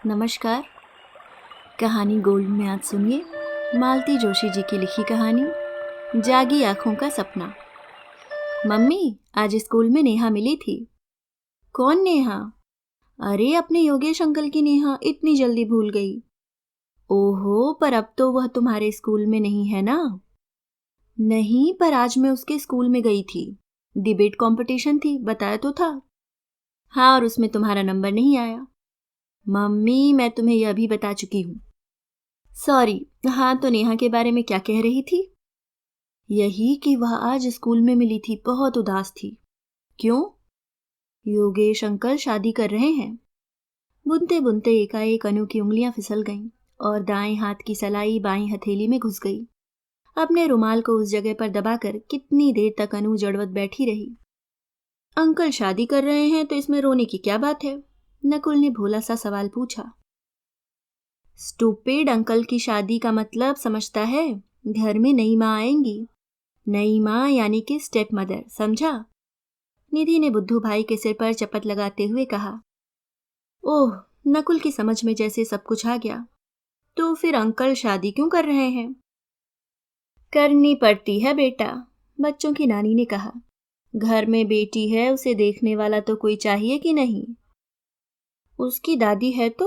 नमस्कार। कहानी गोल्ड में आज सुनिए मालती जोशी जी की लिखी कहानी जागी आंखों का सपना। मम्मी, आज स्कूल में नेहा मिली थी। कौन नेहा? अरे, अपने योगेश अंकल की नेहा, इतनी जल्दी भूल गई। ओहो, पर अब तो वह तुम्हारे स्कूल में नहीं है ना? नहीं, पर आज मैं उसके स्कूल में गई थी। डिबेट कंपटीशन थी, बताया तो था। हाँ, और उसमें तुम्हारा नंबर नहीं आया। मम्मी, मैं तुम्हें यह भी बता चुकी हूँ। सॉरी। हाँ, तो नेहा के बारे में क्या कह रही थी? यही कि वह आज स्कूल में मिली थी, बहुत उदास थी। क्यों? योगेश अंकल शादी कर रहे हैं। बुनते बुनते एकाएक अनु की उंगलियां फिसल गईं और दाएं हाथ की सलाई बाईं हथेली में घुस गई। अपने रुमाल को उस जगह पर दबाकर कितनी देर तक अनु जड़वत बैठी रही। अंकल शादी कर रहे हैं तो इसमें रोने की क्या बात है? नकुल ने भोला सा सवाल पूछा। स्टूपिड, अंकल की शादी का मतलब समझता है? घर में नई माँ आएंगी। नई माँ यानी कि स्टेप मदर, समझा? निधि ने बुद्धू भाई के सिर पर चपत लगाते हुए कहा। ओह, नकुल की समझ में जैसे सब कुछ आ गया। तो फिर अंकल शादी क्यों कर रहे हैं? करनी पड़ती है बेटा, बच्चों की नानी ने कहा। घर में बेटी है, उसे देखने वाला तो कोई चाहिए कि नहीं? उसकी दादी है तो।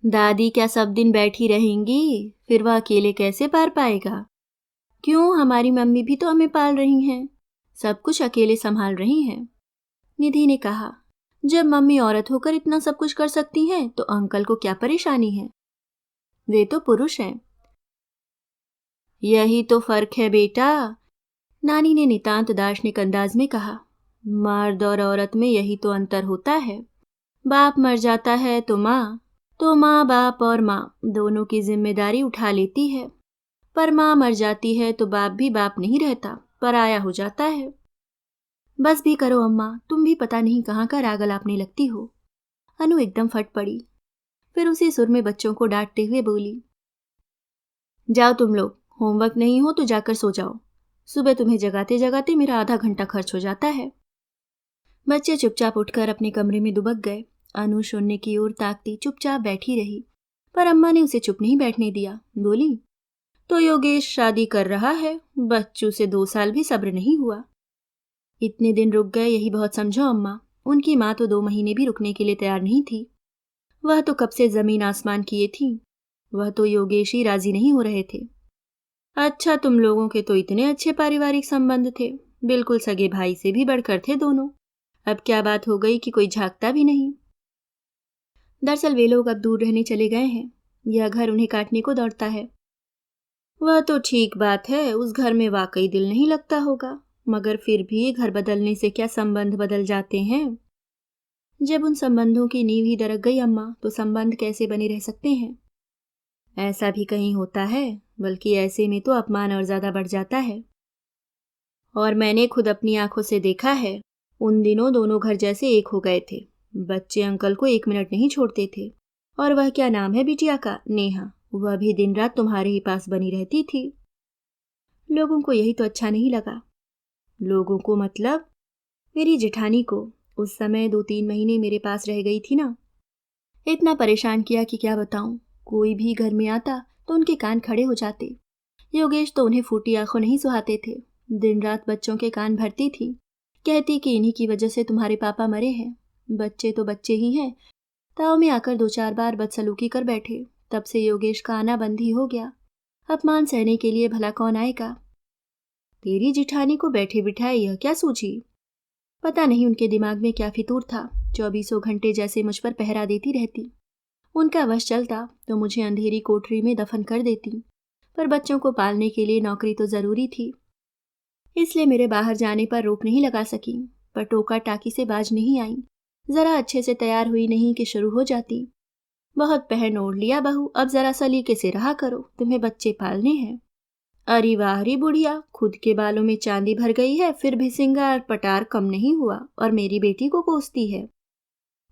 दादी क्या सब दिन बैठी रहेंगी? फिर वह अकेले कैसे पार पाएगा? क्यों, हमारी मम्मी भी तो हमें पाल रही हैं, सब कुछ अकेले संभाल रही हैं। निधि ने कहा। जब मम्मी औरत होकर इतना सब कुछ कर सकती हैं तो अंकल को क्या परेशानी है? वे तो पुरुष हैं। यही तो फर्क है बेटा, नानी ने नितांत दार्शनिक अंदाज में कहा। मर्द और औरत में यही तो अंतर होता है। बाप मर जाता है तो माँ बाप और माँ दोनों की जिम्मेदारी उठा लेती है। पर माँ मर जाती है तो बाप भी बाप नहीं रहता, पराया हो जाता है। बस भी करो अम्मा, तुम भी पता नहीं कहाँ का राग अलापने लगती हो। अनु एकदम फट पड़ी। फिर उसी सुर में बच्चों को डांटते हुए बोली। जाओ तुम लोग, होमवर्क नहीं हो तो जाकर सो जाओ। सुबह तुम्हें जगाते जगाते मेरा आधा घंटा खर्च हो जाता है। बच्चे चुपचाप उठकर अपने कमरे में दुबक गए। अनु शून्य की ओर ताकती चुपचाप बैठी रही, पर अम्मा ने उसे चुप नहीं बैठने दिया। बोली, तो योगेश शादी कर रहा है, बच्चों से 2 साल भी सब्र नहीं हुआ। इतने दिन रुक गए, यही बहुत समझो अम्मा। उनकी माँ तो 2 महीने भी रुकने के लिए तैयार नहीं थी। वह तो कब से जमीन आसमान किए थी। वह तो योगेश ही राजी नहीं हो रहे थे। अच्छा, तुम लोगों के तो इतने अच्छे पारिवारिक संबंध थे, बिल्कुल सगे भाई से भी बढ़कर थे दोनों। अब क्या बात हो गई कि कोई झांकता भी नहीं? दरअसल वे लोग अब दूर रहने चले गए हैं। यह घर उन्हें काटने को दौड़ता है। वह तो ठीक बात है, उस घर में वाकई दिल नहीं लगता होगा, मगर फिर भी घर बदलने से क्या संबंध बदल जाते हैं? जब उन संबंधों की नींव ही दरक गई अम्मा, तो संबंध कैसे बने रह सकते हैं? ऐसा भी कहीं होता है, बल्कि ऐसे में तो अपमान और ज्यादा बढ़ जाता है। और मैंने खुद अपनी आंखों से देखा है, उन दिनों दोनों घर जैसे एक हो गए थे। बच्चे अंकल को 1 मिनट नहीं छोड़ते थे। और वह क्या नाम है बिटिया का, नेहा, वह भी दिन रात तुम्हारे ही पास बनी रहती थी। लोगों को यही तो अच्छा नहीं लगा। लोगों को मतलब? मेरी जेठानी को। उस समय 2-3 महीने मेरे पास रह गई थी ना। इतना परेशान किया कि क्या बताऊं। कोई भी घर में आता तो उनके कान खड़े हो जाते। योगेश तो उन्हें फूटी आंखों नहीं सुहाते थे। दिन रात बच्चों के कान भरती थी। कहती कि इन्हीं की वजह से तुम्हारे पापा मरे हैं। बच्चे तो बच्चे ही हैं। ताव में आकर 2-4 बार बदसलूकी कर बैठे। तब से योगेश का आना बंद ही हो गया। अपमान सहने के लिए भला कौन आएगा? तेरी जिठानी को बैठे बिठाए यह क्या सूझी? पता नहीं उनके दिमाग में क्या फितूर था, 24 घंटे जैसे मुझ पर पहरा देती रहती। उनका वश चलता तो मुझे अंधेरी कोठरी में दफन कर देती, पर बच्चों को पालने के लिए नौकरी तो जरूरी थी। इसलिए मेरे बाहर जाने पर रोक नहीं लगा सकी, पर टोका टाकी से बाज नहीं आई। जरा अच्छे से तैयार हुई नहीं कि शुरू हो जाती। बहुत पहन ओढ़ लिया बहू, अब जरा सलीके से रहा करो, तुम्हें बच्चे पालने हैं। अरे वाह रे बुढ़िया, खुद के बालों में चांदी भर गई है, फिर भी सिंगार पटार कम नहीं हुआ और मेरी बेटी को कोसती है।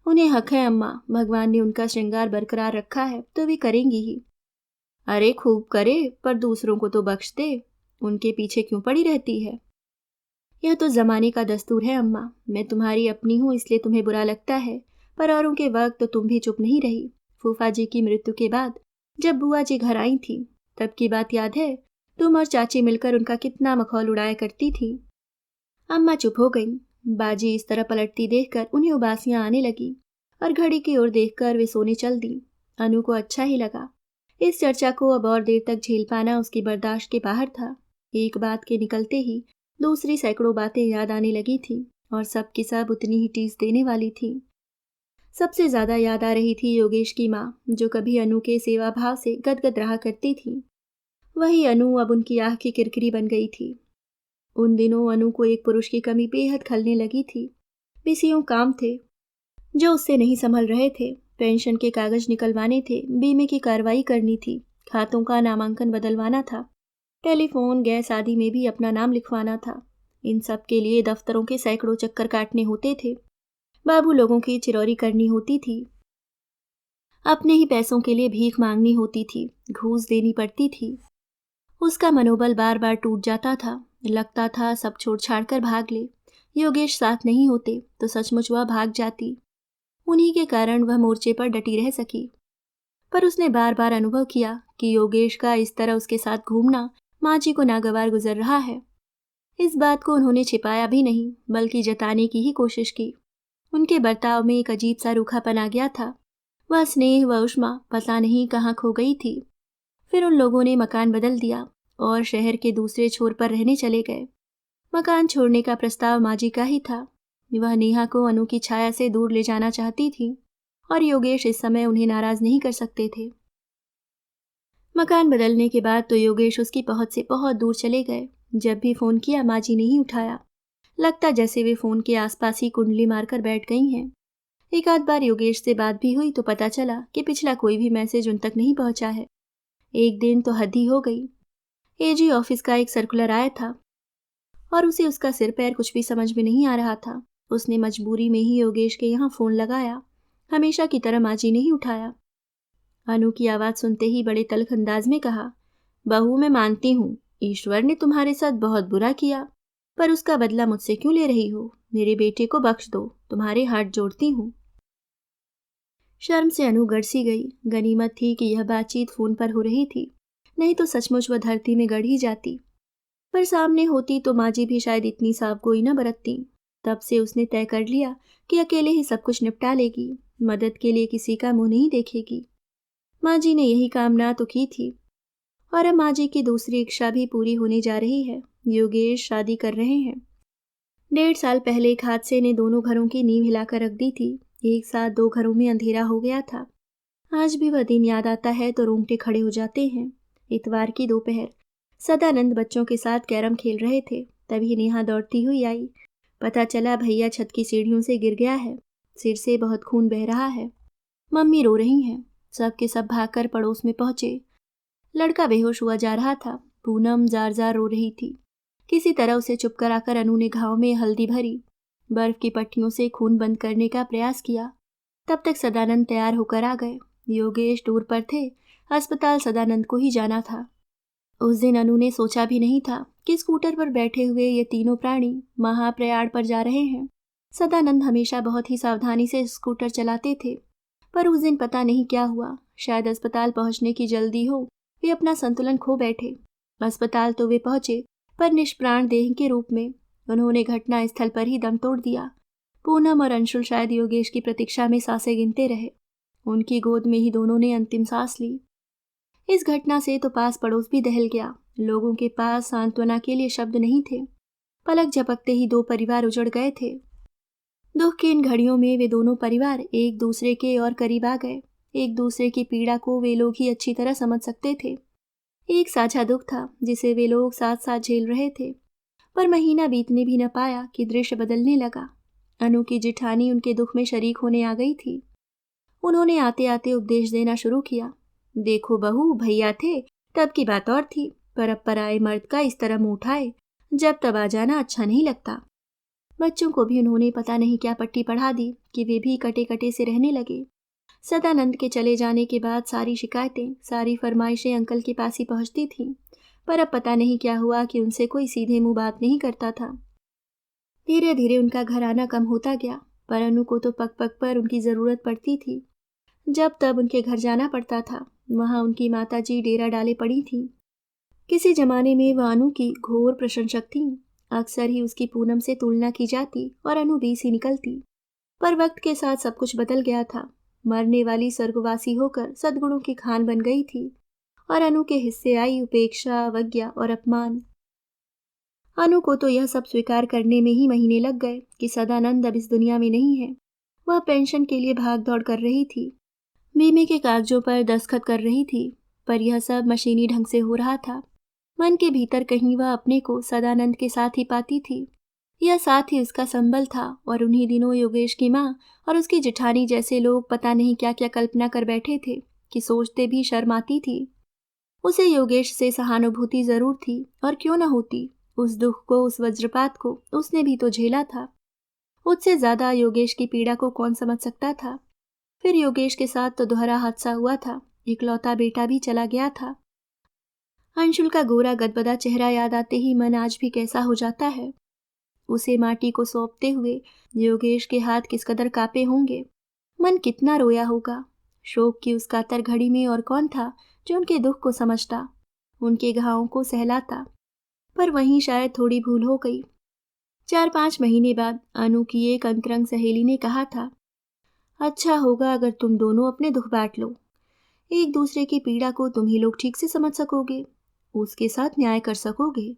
उन्हें हक है अम्मा, भगवान ने उनका श्रृंगार बरकरार रखा है तो वे करेंगी ही। अरे खूब करे, पर दूसरों को तो बख्श दे, उनके पीछे क्यों पड़ी रहती है? यह तो जमाने का दस्तूर है अम्मा। मैं तुम्हारी अपनी हूं इसलिए तुम्हें बुरा लगता है, पर औरों के वक्त तो तुम भी चुप नहीं रही। फूफा जी की मृत्यु के बाद जब बुआ जी घर आई थी, तब की बात याद है? तुम और चाची मिलकर उनका कितना मखौल उड़ाया करती थी। अम्मा चुप हो गईं। बाजी इस तरह पलटती देखकर उन्हें उबासियां आने लगी और घड़ी की ओर देखकर वे सोने चल दी। अनु को अच्छा ही लगा। इस चर्चा को अब और देर तक झेल पाना उसकी बर्दाश्त के बाहर था। एक बात के निकलते ही दूसरी सैकड़ों बातें याद आने लगी थी और सब की सब उतनी ही टीस देने वाली थी। सबसे ज्यादा याद आ रही थी योगेश की माँ, जो कभी अनु के सेवा भाव से गदगद रहा करती थी। वही अनु अब उनकी आह की किरकिरी बन गई थी। उन दिनों अनु को एक पुरुष की कमी बेहद खलने लगी थी। बीसियों काम थे जो उससे नहीं संभल रहे थे। पेंशन के कागज निकलवाने थे, बीमे की कार्रवाई करनी थी, खातों का नामांकन बदलवाना था, टेलीफोन गैस आदि में भी अपना नाम लिखवाना था। इन सब के लिए दफ्तरों के सैकड़ों चक्कर काटने होते थे। बाबू लोगों की चिरौरी करनी होती थी। अपने ही पैसों के लिए भीख मांगनी होती थी, घूस देनी पड़ती थी। उसका मनोबल बार बार टूट जाता था। लगता था सब छोड़ छाड़ कर भाग ले। योगेश साथ नहीं होते तो सचमुच वह भाग जाती। उन्हीं के कारण वह मोर्चे पर डटी रह सकी। पर उसने बार बार अनुभव किया कि योगेश का इस तरह उसके साथ घूमना माँ जी को नागवार गुजर रहा है। इस बात को उन्होंने छिपाया भी नहीं, बल्कि जताने की ही कोशिश की। उनके बर्ताव में एक अजीब सा रूखापन आ गया था। वह स्नेह व उष्मा पता नहीं कहाँ खो गई थी। फिर उन लोगों ने मकान बदल दिया और शहर के दूसरे छोर पर रहने चले गए। मकान छोड़ने का प्रस्ताव माँ जी का ही था। वह नेहा को अनु की छाया से दूर ले जाना चाहती थी और योगेश इस समय उन्हें नाराज नहीं कर सकते थे। मकान बदलने के बाद तो योगेश उसकी पहुंच से बहुत दूर चले गए। जब भी फोन किया माँ जी नहीं उठाया। लगता जैसे वे फोन के आसपास ही कुंडली मारकर बैठ गई हैं। एक आध बार योगेश से बात भी हुई तो पता चला कि पिछला कोई भी मैसेज उन तक नहीं पहुंचा है। एक दिन तो हद ही हो गई। एजी ऑफिस का एक सर्कुलर आया था और उसे उसका सिर पैर कुछ भी समझ में नहीं आ रहा था। उसने मजबूरी में ही योगेश के यहाँ फोन लगाया। हमेशा की तरह माँ जी ने ही उठाया। अनु की आवाज़ सुनते ही बड़े तल्ख अंदाज में कहा, बहू मैं मानती हूँ ईश्वर ने तुम्हारे साथ बहुत बुरा किया, पर उसका बदला मुझसे क्यों ले रही हो? मेरे बेटे को बख्श दो, तुम्हारे हाथ जोड़ती हूँ। शर्म से अनु गड़सी गई। गनीमत थी कि यह बातचीत फोन पर हो रही थी, नहीं तो सचमुच वह धरती में गड़ ही जाती। पर सामने होती तो माँ जी भी शायद इतनी सावगोई न बरतती। तब से उसने तय कर लिया कि अकेले ही सब कुछ निपटा लेगी, मदद के लिए किसी का मुंह नहीं देखेगी। माँ जी ने यही कामना तो की थी और अब माँ जी की दूसरी इच्छा भी पूरी होने जा रही है। योगेश शादी कर रहे हैं। 1.5 साल पहले एक हादसे ने दोनों घरों की नींव हिलाकर रख दी थी। एक साथ 2 घरों में अंधेरा हो गया था। आज भी वह दिन याद आता है तो रोंगटे खड़े हो जाते हैं। इतवार की दोपहर सदानंद बच्चों के साथ कैरम खेल रहे थे। तभी नेहा दौड़ती हुई आई। पता चला भैया छत की सीढ़ियों से गिर गया है। सिर से बहुत खून बह रहा है। मम्मी रो रही हैं। सब के सब भागकर पड़ोस में पहुंचे। लड़का बेहोश हुआ जा रहा था। पूनम जार जार रो रही थी। किसी तरह उसे चुप कराकर अनु ने घाव में हल्दी भरी, बर्फ की पट्टियों से खून बंद करने का प्रयास किया। तब तक सदानंद तैयार होकर आ गए। योगेश टूर पर थे। अस्पताल सदानंद को ही जाना था। उस दिन अनु ने सोचा भी नहीं था कि स्कूटर पर बैठे हुए ये तीनों प्राणी महाप्रयाण पर जा रहे हैं। सदानंद हमेशा बहुत ही सावधानी से स्कूटर चलाते थे, पर उस दिन पता नहीं क्या हुआ। शायद अस्पताल पहुंचने की जल्दी हो, वे अपना संतुलन खो बैठे। अस्पताल तो वे पहुंचे, पर निष्प्राण देह के रूप में। उन्होंने घटना स्थल पर ही दम तोड़ दिया। पूनम और अंशुल शायद योगेश की प्रतीक्षा में सांसें गिनते रहे। उनकी गोद में ही दोनों ने अंतिम सांस ली। इस घटना से तो पास पड़ोस भी दहल गया। लोगों के पास सांत्वना के लिए शब्द नहीं थे। पलक झपकते ही 2 परिवार उजड़ गए थे। दुख की इन घड़ियों में वे दोनों परिवार एक दूसरे के और करीब आ गए। एक दूसरे की पीड़ा को वे लोग ही अच्छी तरह समझ सकते थे। एक साझा दुख था जिसे वे लोग साथ साथ झेल रहे थे। पर महीना बीतने भी न पाया कि दृश्य बदलने लगा। अनु की जिठानी उनके दुख में शरीक होने आ गई थी। उन्होंने आते आते उपदेश देना शुरू किया। देखो बहू, भैया थे तब की बात और थी, पर अब पराए मर्द का इस तरह मुंह उठाए जब तब आ जाना अच्छा नहीं लगता। बच्चों को भी उन्होंने पता नहीं क्या पट्टी पढ़ा दी कि वे भी कटे कटे से रहने लगे। सदानंद के चले जाने के बाद सारी शिकायतें, सारी फरमाइशें अंकल के पास ही पहुंचती थीं, पर अब पता नहीं क्या हुआ कि उनसे कोई सीधे मुंह बात नहीं करता था। धीरे धीरे उनका घर आना कम होता गया। पर अनु को तो पग पग पर उनकी ज़रूरत पड़ती थी। जब तब उनके घर जाना पड़ता था। वहाँ उनकी माताजी डेरा डाले पड़ी थीं। किसी जमाने में वह अनु की घोर प्रशंसक थीं। अक्सर ही उसकी पूनम से तुलना की जाती और अनु बीस ही निकलती। पर वक्त के साथ सब कुछ बदल गया था। मरने वाली स्वर्गवासी होकर सद्गुणों की खान बन गई थी और अनु के हिस्से आई उपेक्षा, अवज्ञा और अपमान। अनु को तो यह सब स्वीकार करने में ही महीने लग गए कि सदानंद अब इस दुनिया में नहीं है। वह पेंशन के लिए भाग दौड़ कर रही थी, बीमे के कागजों पर दस्तखत कर रही थी, पर यह सब मशीनी ढंग से हो रहा था। मन के भीतर कहीं वह अपने को सदानंद के साथ ही पाती थी। यह साथ ही उसका संबल था और उन्हीं दिनों योगेश की माँ और उसकी जेठानी जैसे लोग पता नहीं क्या क्या कल्पना कर बैठे थे कि सोचते भी शर्म आती थी। उसे योगेश से सहानुभूति जरूर थी, और क्यों न होती। उस दुख को, उस वज्रपात को उसने भी तो झेला था। उससे ज्यादा योगेश की पीड़ा को कौन समझ सकता था। फिर योगेश के साथ तो दोहरा हादसा हुआ था। इकलौता बेटा भी चला गया था। अंशुल का गोरा गदबदा चेहरा याद आते ही मन आज भी कैसा हो जाता है। उसे माटी को सौंपते हुए योगेश के हाथ किस कदर कांपे होंगे। मन कितना रोया होगा। शोक की उस कातर घड़ी में और कौन था जो उनके दुख को समझता, उनके घावों को सहलाता। पर वहीं शायद थोड़ी भूल हो गई। 4-5 महीने बाद अनु की एक अंतरंग सहेली ने कहा था, अच्छा होगा अगर तुम दोनों अपने दुख बांट लो। एक दूसरे की पीड़ा को तुम ही लोग ठीक से समझ सकोगे, उसके साथ न्याय कर सकोगे।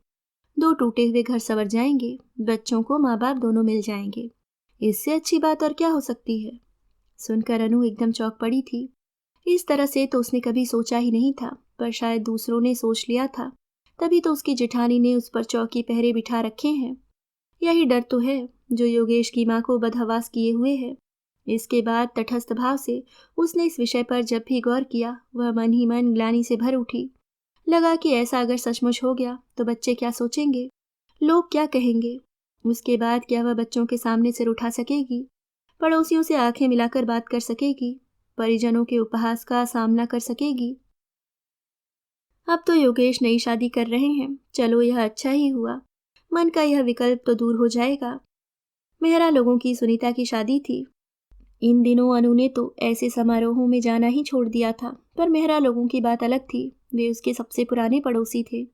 2 टूटे हुए घर संवर जाएंगे, बच्चों को माँ बाप दोनों मिल जाएंगे। इससे अच्छी बात और क्या हो सकती है। सुनकर अनु एकदम चौंक पड़ी थी। इस तरह से तो उसने कभी सोचा ही नहीं था, पर शायद दूसरों ने सोच लिया था, तभी तो उसकी जेठानी ने उस पर चौकी पहरे बिठा रखे हैं। यही डर तो है जो योगेश की माँ को बदहवास किए हुए है। इसके बाद तटस्थ भाव से उसने इस विषय पर जब भी गौर किया, वह मन ही मन ग्लानि से भर उठी। लगा कि ऐसा अगर सचमुच हो गया तो बच्चे क्या सोचेंगे, लोग क्या कहेंगे। उसके बाद क्या वह बच्चों के सामने सिर उठा सकेगी, पड़ोसियों से आंखें मिलाकर बात कर सकेगी, परिजनों के उपहास का सामना कर सकेगी। अब तो योगेश नई शादी कर रहे हैं, चलो यह अच्छा ही हुआ। मन का यह विकल्प तो दूर हो जाएगा। मेहरा लोगों की सुनीता की शादी थी। इन दिनों अनु ने तो ऐसे समारोहों में जाना ही छोड़ दिया था, पर मेहरा लोगों की बात अलग थी। वे उसके सबसे पुराने पड़ोसी थे।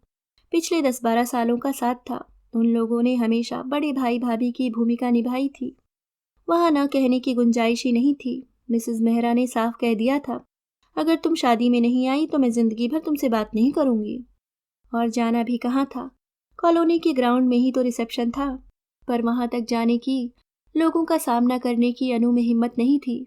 पिछले 10-12 सालों का साथ था। उन लोगों ने हमेशा बड़े भाई भाभी की भूमिका निभाई थी। वहाँ न कहने की गुंजाइश ही नहीं थी। मिसेस मेहरा ने साफ कह दिया था, अगर तुम शादी में नहीं आई तो मैं जिंदगी भर तुमसे बात नहीं करूंगी। और जाना भी कहाँ था, कॉलोनी के ग्राउंड में ही तो रिसेप्शन था। पर वहां तक जाने की, लोगों का सामना करने की अनु में हिम्मत नहीं थी।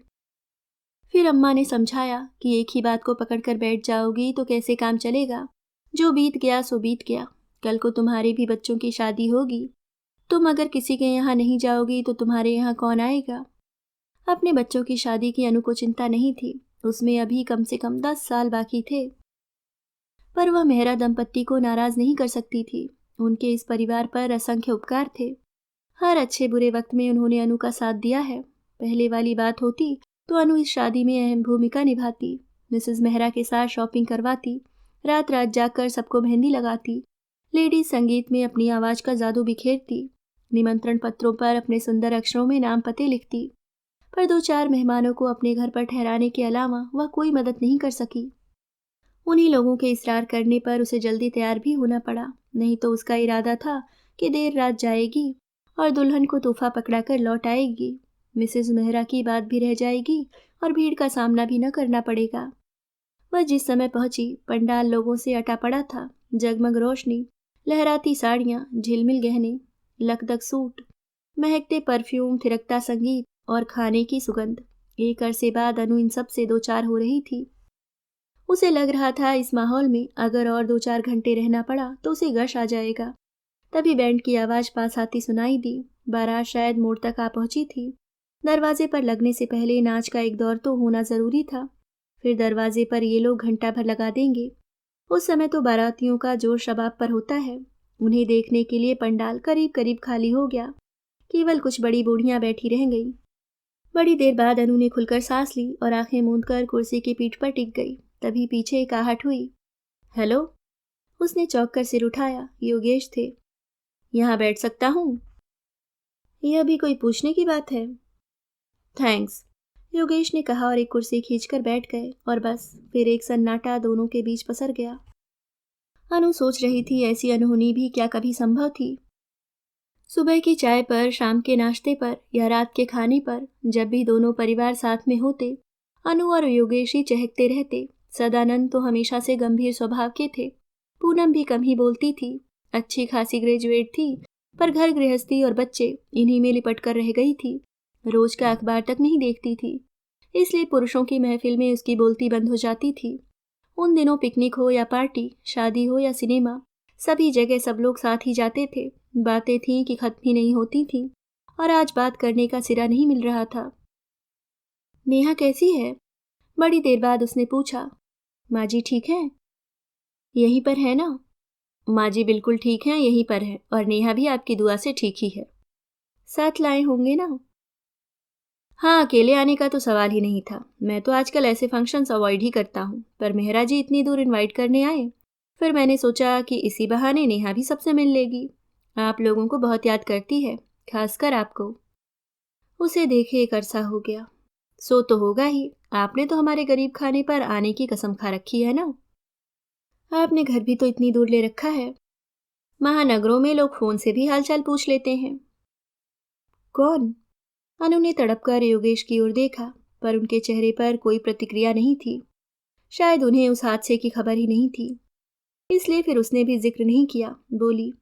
फिर अम्मा ने समझाया कि एक ही बात को पकड़कर बैठ जाओगी तो कैसे काम चलेगा। जो बीत गया सो बीत गया। कल को तुम्हारे भी बच्चों की शादी होगी। तुम अगर किसी के यहाँ नहीं जाओगी तो तुम्हारे यहाँ कौन आएगा। अपने बच्चों की शादी की अनु को चिंता नहीं थी। उसमें अभी कम से कम 10 साल बाकी थे। पर वह मेहरा दंपत्ति को नाराज नहीं कर सकती थी। उनके इस परिवार पर असंख्य उपकार थे। हर अच्छे बुरे वक्त में उन्होंने अनु का साथ दिया है। पहले वाली बात होती तो अनु इस शादी में अहम भूमिका निभाती। मिसेस मेहरा के साथ शॉपिंग करवाती, रात रात जाकर सबको मेहंदी लगाती, लेडीज संगीत में अपनी आवाज का जादू बिखेरती, निमंत्रण पत्रों पर अपने सुंदर अक्षरों में नाम पते लिखती। पर 2-4 मेहमानों को अपने घर पर ठहराने के अलावा वह कोई मदद नहीं कर सकी। उन्हीं लोगों के इसरार करने पर उसे जल्दी तैयार भी होना पड़ा। नहीं तो उसका इरादा था कि देर रात जाएगी और दुल्हन को तोहफा पकड़ाकर लौट आएगी। मिसेस मेहरा की बात भी रह जाएगी और भीड़ का सामना भी न करना पड़ेगा। वह जिस समय पहुंची, पंडाल लोगों से अटा पड़ा था। जगमग रोशनी, लहराती साड़ियाँ, झिलमिल गहने, लकदक सूट, महकते परफ्यूम, थिरकता संगीत और खाने की सुगंध। एक अरसे बाद अनु इन सब से 2-4 हो रही थी। उसे लग रहा था इस माहौल में अगर और 2-4 घंटे रहना पड़ा तो उसे गश आ जाएगा। तभी बैंड की आवाज पास आती सुनाई दी। बारात शायद मोड़ तक आ पहुंची थी। दरवाजे पर लगने से पहले नाच का एक दौर तो होना जरूरी था। फिर दरवाजे पर ये लोग घंटा भर लगा देंगे। उस समय तो बारातियों का जोर शबाब पर होता है। उन्हें देखने के लिए पंडाल करीब करीब खाली हो गया। केवल कुछ बड़ी बूढ़ियां बैठी रह गईं। बड़ी देर बाद अनु ने खुलकर सांस ली और आंखें मूंदकर कुर्सी की पीठ पर टिक गई। तभी पीछे एक आहट हुई। हेलो। उसने चौंक कर सिर उठाया। योगेश थे। यहाँ बैठ सकता हूँ? यह भी कोई पूछने की बात है। थैंक्स, योगेश ने कहा और एक कुर्सी खींचकर बैठ गए और बस फिर एक सन्नाटा दोनों के बीच पसर गया। अनु सोच रही थी ऐसी अनहोनी भी क्या कभी संभव थी। सुबह की चाय पर, शाम के नाश्ते पर या रात के खाने पर जब भी दोनों परिवार साथ में होते, अनु और योगेश ही चहकते रहते। सदानंद तो हमेशा से गंभीर स्वभाव के थे। पूनम भी कम ही बोलती थी, अच्छी खासी ग्रेजुएट थी, पर घर गृहस्थी और बच्चे इन्हीं में लिपट कर रह गई थी। रोज का अखबार तक नहीं देखती थी, इसलिए पुरुषों की महफिल में उसकी बोलती बंद हो जाती थी। उन दिनों पिकनिक हो या पार्टी, शादी हो या सिनेमा, सभी जगह सब लोग साथ ही जाते थे। बातें थीं कि खत्म ही नहीं होती थीं, और आज बात करने का सिरा नहीं मिल रहा था। नेहा कैसी है? बड़ी देर बाद उसने पूछा। माँ जी ठीक है? यहीं पर है ना? माँ जी बिल्कुल ठीक हैं, यहीं पर है, और नेहा भी आपकी दुआ से ठीक ही है। साथ लाए होंगे ना? हाँ, अकेले आने का तो सवाल ही नहीं था। मैं तो आजकल ऐसे फंक्शंस अवॉइड ही करता हूँ, पर मेहरा जी इतनी दूर इनवाइट करने आए, फिर मैंने सोचा कि इसी बहाने नेहा भी सबसे मिल लेगी। आप लोगों को बहुत याद करती है, खासकर आपको। उसे देखे एक अरसा हो गया। सो तो होगा ही, आपने तो हमारे गरीब खाने पर आने की कसम खा रखी है ना। आपने घर भी तो इतनी दूर ले रखा है। महानगरों में लोग फोन से भी हालचाल पूछ लेते हैं। कौन? अनु ने तड़प कर योगेश की ओर देखा, पर उनके चेहरे पर कोई प्रतिक्रिया नहीं थी। शायद उन्हें उस हादसे की खबर ही नहीं थी, इसलिए फिर उसने भी जिक्र नहीं किया। बोली,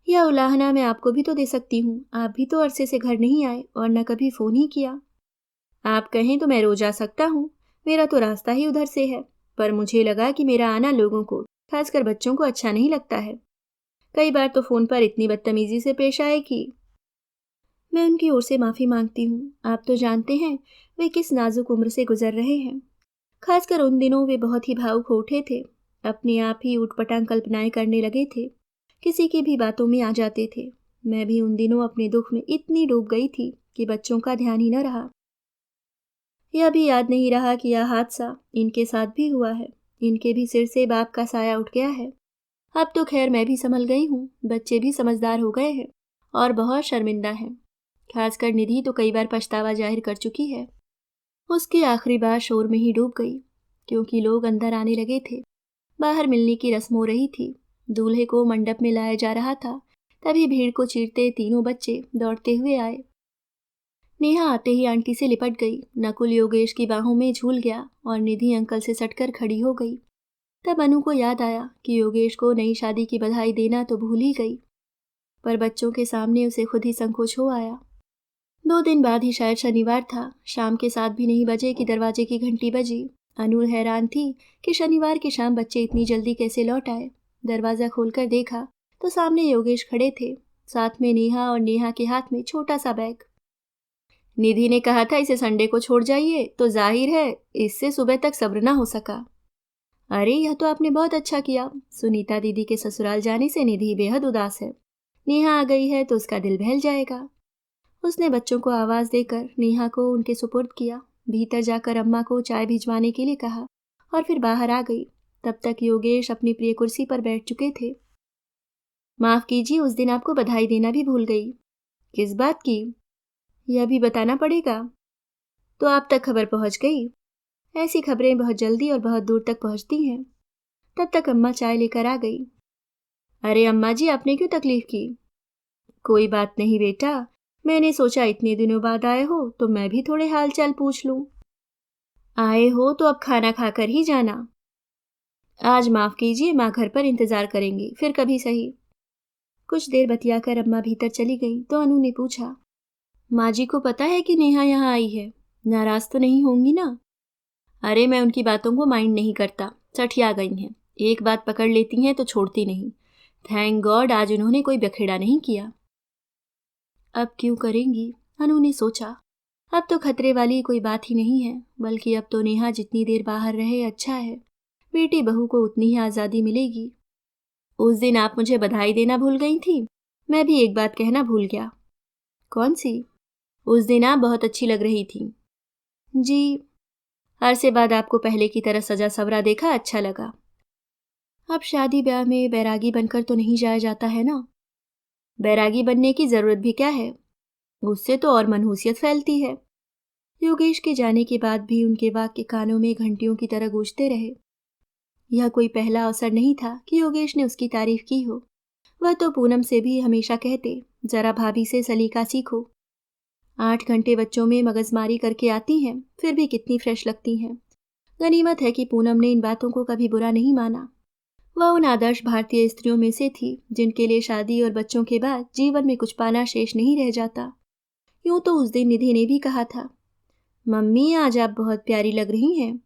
यह उलाहना मैं आपको भी तो दे सकती हूँ। आप भी तो अरसे से घर नहीं आए और न कभी फोन ही किया। आप कहें तो मैं रोज आ सकता हूँ, मेरा तो रास्ता ही उधर से है, पर मुझे लगा कि मेरा आना लोगों को, खासकर बच्चों को अच्छा नहीं लगता है। कई बार तो फोन पर इतनी बदतमीजी से पेश आए कि मैं उनकी ओर से माफ़ी मांगती हूँ। आप तो जानते हैं वे किस नाजुक उम्र से गुजर रहे हैं। खासकर उन दिनों वे बहुत ही भावुक हो उठे थे, अपने आप ही ऊटपटांग कल्पनाएं करने लगे थे, किसी की भी बातों में आ जाते थे। मैं भी उन दिनों अपने दुख में इतनी डूब गई थी कि बच्चों का ध्यान ही न रहा। यह भी याद नहीं रहा कि यह हादसा इनके साथ भी हुआ है। इनके भी सिर से बाप का साया उठ गया है। अब तो खैर मैं भी संभल गई हूँ, बच्चे भी समझदार हो गए हैं और बहुत शर्मिंदा हैं। खासकर निधि तो कई बार पछतावा जाहिर कर चुकी है। उसकी आखिरी बार शोर में ही डूब गई, क्योंकि लोग अंदर आने लगे थे। बाहर मिलने की रस्म हो रही थी। दूल्हे को मंडप में लाया जा रहा था, तभी भीड़ को चीरते तीनों बच्चे दौड़ते हुए आए। नेहा आते ही आंटी से लिपट गई। नकुल योगेश की बाहों में झूल गया और निधि अंकल से सटकर खड़ी हो गई। तब अनु को याद आया कि योगेश को नई शादी की बधाई देना तो भूल ही गई, पर बच्चों के सामने उसे खुद ही संकोच हो आया। 2 दिन बाद ही, शायद शनिवार था, शाम के 7 भी नहीं बजे कि दरवाजे की घंटी बजी। अनु हैरान थी कि शनिवार की शाम बच्चे इतनी जल्दी कैसे लौट आए। दरवाज़ा खोलकर देखा तो सामने योगेश खड़े थे, साथ में नेहा, और नेहा के हाथ में छोटा सा बैग। निधि ने कहा था इसे संडे को छोड़ जाइए, तो जाहिर है इससे सुबह तक सब्र ना हो सका। अरे यह तो आपने बहुत अच्छा किया। सुनीता दीदी के ससुराल जाने से निधि बेहद उदास है। नेहा आ गई है तो उसका दिल बहल जाएगा। उसने बच्चों को आवाज़ देकर नेहा को उनके सुपुर्द किया। भीतर जाकर अम्मा को चाय भिजवाने के लिए कहा और फिर बाहर आ गई। तब तक योगेश अपनी प्रिय कुर्सी पर बैठ चुके थे। माफ़ कीजिए, उस दिन आपको बधाई देना भी भूल गई। किस बात की? यह भी बताना पड़ेगा। तो आप तक खबर पहुंच गई। ऐसी खबरें बहुत जल्दी और बहुत दूर तक पहुंचती हैं। तब तक अम्मा चाय लेकर आ गई। अरे अम्मा जी, आपने क्यों तकलीफ की? कोई बात नहीं बेटा, मैंने सोचा इतने दिनों बाद आए हो तो मैं भी थोड़े हाल चाल पूछ लूं। आए हो तो अब खाना खाकर ही जाना। आज माफ कीजिए, माँ घर पर इंतजार करेंगी, फिर कभी सही। कुछ देर बतियाकर अम्मा भीतर चली गई तो अनु ने पूछा, माँ जी को पता है कि नेहा यहाँ आई है? नाराज तो नहीं होंगी ना? अरे मैं उनकी बातों को माइंड नहीं करता, सठिया गई हैं। एक बात पकड़ लेती हैं तो छोड़ती नहीं। थैंक गॉड आज उन्होंने कोई बखेड़ा नहीं किया। अब क्यों करेंगी? अनु ने सोचा। अब तो खतरे वाली कोई बात ही नहीं है, बल्कि अब तो नेहा जितनी देर बाहर रहे अच्छा है। बेटी बहू को उतनी ही आज़ादी मिलेगी। उस दिन आप मुझे बधाई देना भूल गई थी। मैं भी एक बात कहना भूल गया। कौन सी? उस दिन आप बहुत अच्छी लग रही थी। जी, अरसे बाद आपको पहले की तरह सजा सवरा देखा, अच्छा लगा। अब शादी ब्याह में बैरागी बनकर तो नहीं जाया जाता है ना। बैरागी बनने की जरूरत भी क्या है? उससे तो और मनहूसियत फैलती है। योगेश के जाने के बाद भी उनके वाक्य कानों में घंटियों की तरह गूंजते रहे। यह कोई पहला अवसर नहीं था कि योगेश ने उसकी तारीफ की हो। वह तो पूनम से भी हमेशा कहते, जरा भाभी से सलीका सीखो। 8 घंटे बच्चों में मगजमारी करके आती हैं, फिर भी कितनी फ्रेश लगती हैं। गनीमत है कि पूनम ने इन बातों को कभी बुरा नहीं माना। वह उन आदर्श भारतीय स्त्रियों में से थी जिनके लिए शादी और बच्चों के बाद जीवन में कुछ पाना शेष नहीं रह जाता। यूं तो उस दिन निधि ने भी कहा था, मम्मी आज आप बहुत प्यारी लग रही हैं,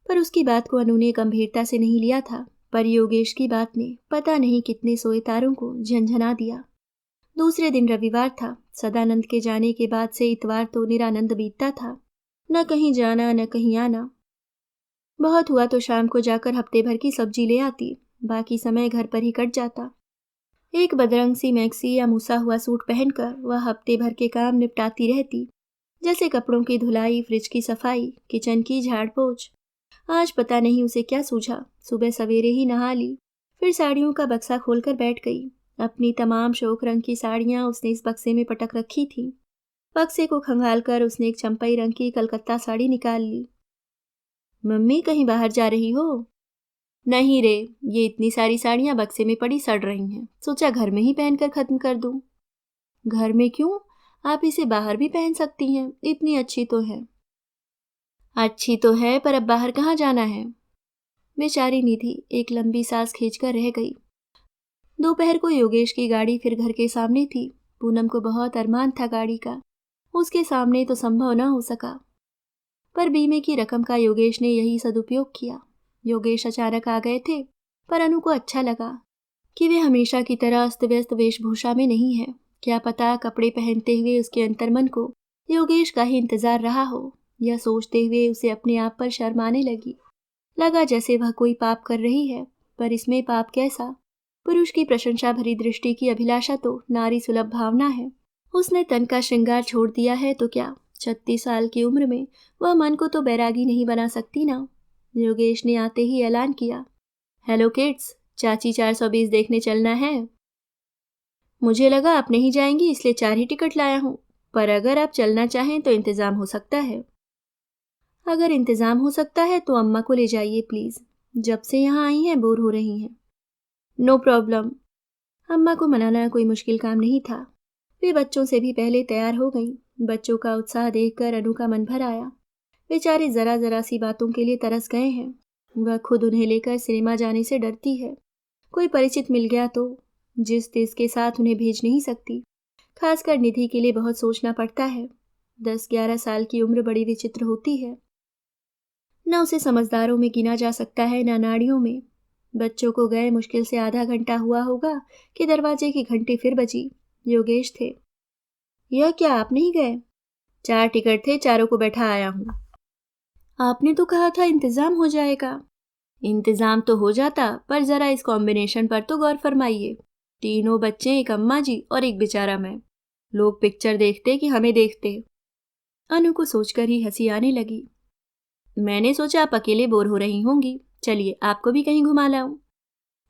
पर उसकी बात को अनु ने गंभीरता से नहीं लिया था। पर योगेश की बात ने पता नहीं कितने सोए तारों को झंझना दिया। दूसरे दिन रविवार था। सदानंद के जाने के बाद से इतवार तो निरानंद बीतता था। न कहीं जाना न कहीं आना। बहुत हुआ तो शाम को जाकर हफ्ते भर की सब्जी ले आती, बाकी समय घर पर ही कट जाता। एक बदरंग सी मैक्सी या मुसा हुआ सूट पहनकर वह हफ्ते भर के काम निपटाती रहती, जैसे कपड़ों की धुलाई, फ्रिज की सफाई, किचन की झाड़ पोछ। आज पता नहीं उसे क्या सूझा, सुबह सवेरे ही नहा ली, फिर साड़ियों का बक्सा खोलकर बैठ गई। अपनी तमाम शौक रंग की साड़ियां उसने इस बक्से में पटक रखी थी। बक्से को खंगालकर उसने एक चंपई रंग की कलकत्ता साड़ी निकाल ली। मम्मी कहीं बाहर जा रही हो? नहीं रे, ये इतनी सारी साड़ियां बक्से में पड़ी सड़ रही हैं, सोचा घर में ही पहनकर खत्म कर दूं। घर में क्यों? आप इसे बाहर भी पहन सकती हैं, इतनी अच्छी तो है। अच्छी तो है, पर अब बाहर कहाँ जाना है? बेचारी निधि एक लंबी सांस खींचकर रह गई। दोपहर को योगेश की गाड़ी फिर घर के सामने थी। पूनम को बहुत अरमान था गाड़ी का, उसके सामने तो संभव न हो सका। पर बीमे की रकम का योगेश ने यही सदुपयोग किया। योगेश अचानक आ गए थे, पर अनु को अच्छा लगा कि वे हमेशा की तरह अस्त व्यस्त वेशभूषा में नहीं है। क्या पता कपड़े पहनते हुए उसके अंतर्मन को योगेश का ही इंतजार रहा हो। यह सोचते हुए उसे अपने आप पर शर्म आने लगी। लगा जैसे वह कोई पाप कर रही है, पर इसमें पाप कैसा? पुरुष की प्रशंसा भरी दृष्टि की अभिलाषा तो नारी सुलभ भावना है। उसने तन का श्रृंगार छोड़ दिया है तो क्या, 36 साल की उम्र में वह मन को तो बैरागी नहीं बना सकती ना। योगेश ने आते ही ऐलान किया, हेलो किड्स, चाची 420 देखने चलना है। मुझे लगा आप नहीं जाएंगी, इसलिए 4 ही टिकट लाया हूँ, पर अगर आप चलना चाहें तो इंतजाम हो सकता है। अगर इंतजाम हो सकता है तो अम्मा को ले जाइए प्लीज, जब से यहाँ आई हैं बोर हो रही हैं। No problem. अम्मा को मनाना कोई मुश्किल काम नहीं था। वे बच्चों से भी पहले तैयार हो गईं। बच्चों का उत्साह देखकर अनु का मन भर आया। बेचारे जरा जरा सी बातों के लिए तरस गए हैं। वह खुद उन्हें लेकर सिनेमा जाने से डरती है। कोई परिचित मिल गया तो जिस देश के साथ उन्हें भेज नहीं सकती। खासकर निधि के लिए बहुत सोचना पड़ता है। 10-11 साल की उम्र बड़ी विचित्र होती है। न उसे समझदारों में गिना जा सकता है, न नाड़ियों में। बच्चों को गए मुश्किल से आधा घंटा हुआ होगा कि दरवाजे की घंटी फिर बजी। योगेश थे। यह क्या, आप नहीं गए? 4 टिकट थे, चारों को बैठा आया हूँ। आपने तो कहा था इंतजाम हो जाएगा। इंतजाम तो हो जाता, पर जरा इस कॉम्बिनेशन पर तो गौर फरमाइए। 3 बच्चे, एक अम्मा जी और एक बेचारा मैं। लोग पिक्चर देखते कि हमें देखते। अनु को सोचकर ही हंसी आने लगी। मैंने सोचा आप अकेले बोर हो रही होंगी, चलिए आपको भी कहीं घुमा लाऊं।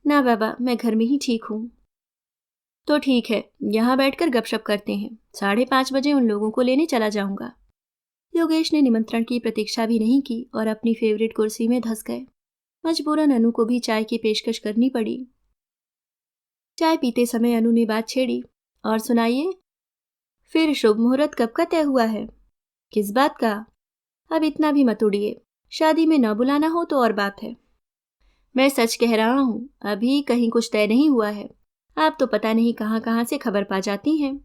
ना बाबा, मैं घर में ही ठीक हूँ। तो ठीक है, यहाँ बैठकर गपशप करते हैं। 5:30 बजे उन लोगों को लेने चला जाऊंगा। योगेश ने निमंत्रण की प्रतीक्षा भी नहीं की और अपनी फेवरेट कुर्सी में धंस गए। मजबूरन अनु को भी चाय की पेशकश करनी पड़ी। चाय पीते समय अनु ने बात छेड़ी, और सुनाइए, फिर शुभ मुहूर्त कब का तय हुआ है? किस बात का? अब इतना भी मत उड़िए, शादी में न बुलाना हो तो और बात है। मैं सच कह रहा हूँ, अभी कहीं कुछ तय नहीं हुआ है। आप तो पता नहीं कहाँ कहाँ से खबर पा जाती हैं।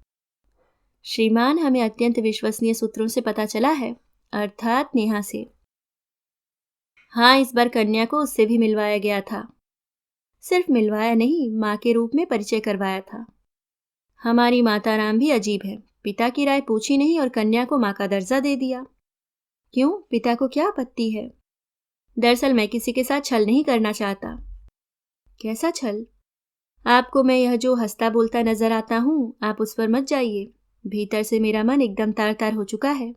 श्रीमान, हमें अत्यंत विश्वसनीय सूत्रों से पता चला है, अर्थात नेहा से। हाँ, इस बार कन्या को उससे भी मिलवाया गया था। सिर्फ मिलवाया नहीं, माँ के रूप में परिचय करवाया था। हमारी माता राम भी अजीब है, पिता की राय पूछी नहीं और कन्या को माँ का दर्जा दे दिया। क्यों, पिता को क्या आपत्ति है? दरअसल मैं किसी के साथ छल नहीं करना चाहता। कैसा छल? आपको मैं यह जो हंसता बोलता नजर आता हूँ, आप उस पर मत जाइए। भीतर से मेरा मन एकदम तार तार हो चुका है।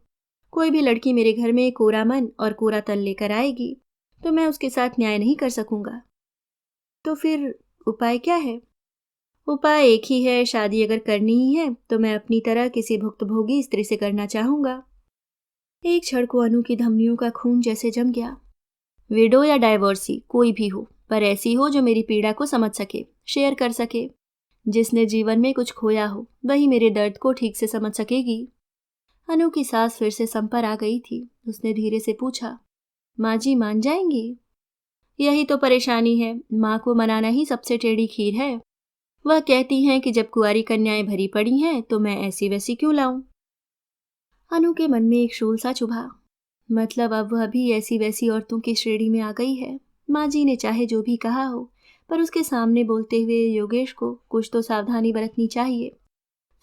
कोई भी लड़की मेरे घर में कोरा मन और कोरा तन लेकर आएगी तो मैं उसके साथ न्याय नहीं कर सकूंगा। तो फिर उपाय क्या है? उपाय एक ही है, शादी अगर करनी ही है तो मैं अपनी तरह किसी भुक्तभोगी स्त्री से करना चाहूंगा। एक क्षण को अनु की धमनियों का खून जैसे जम गया। विडो या डाइवोर्सी कोई भी हो, पर ऐसी हो जो मेरी पीड़ा को समझ सके, शेयर कर सके। जिसने जीवन में कुछ खोया हो वही मेरे दर्द को ठीक से समझ सकेगी। अनु की सांस फिर से सम पर आ गई थी। उसने धीरे से पूछा, माँ जी मान जाएंगी? यही तो परेशानी है, माँ को मनाना ही सबसे टेढ़ी खीर है। वह कहती हैं कि जब कुंवारी कन्याएं भरी पड़ी हैं तो मैं ऐसी वैसी क्यों लाऊं। अनु के मन में एक शूल सा चुभा। मतलब अब वह भी ऐसी वैसी औरतों की श्रेणी में आ गई है। माँ जी ने चाहे जो भी कहा हो, पर उसके सामने बोलते हुए योगेश को कुछ तो सावधानी बरतनी चाहिए।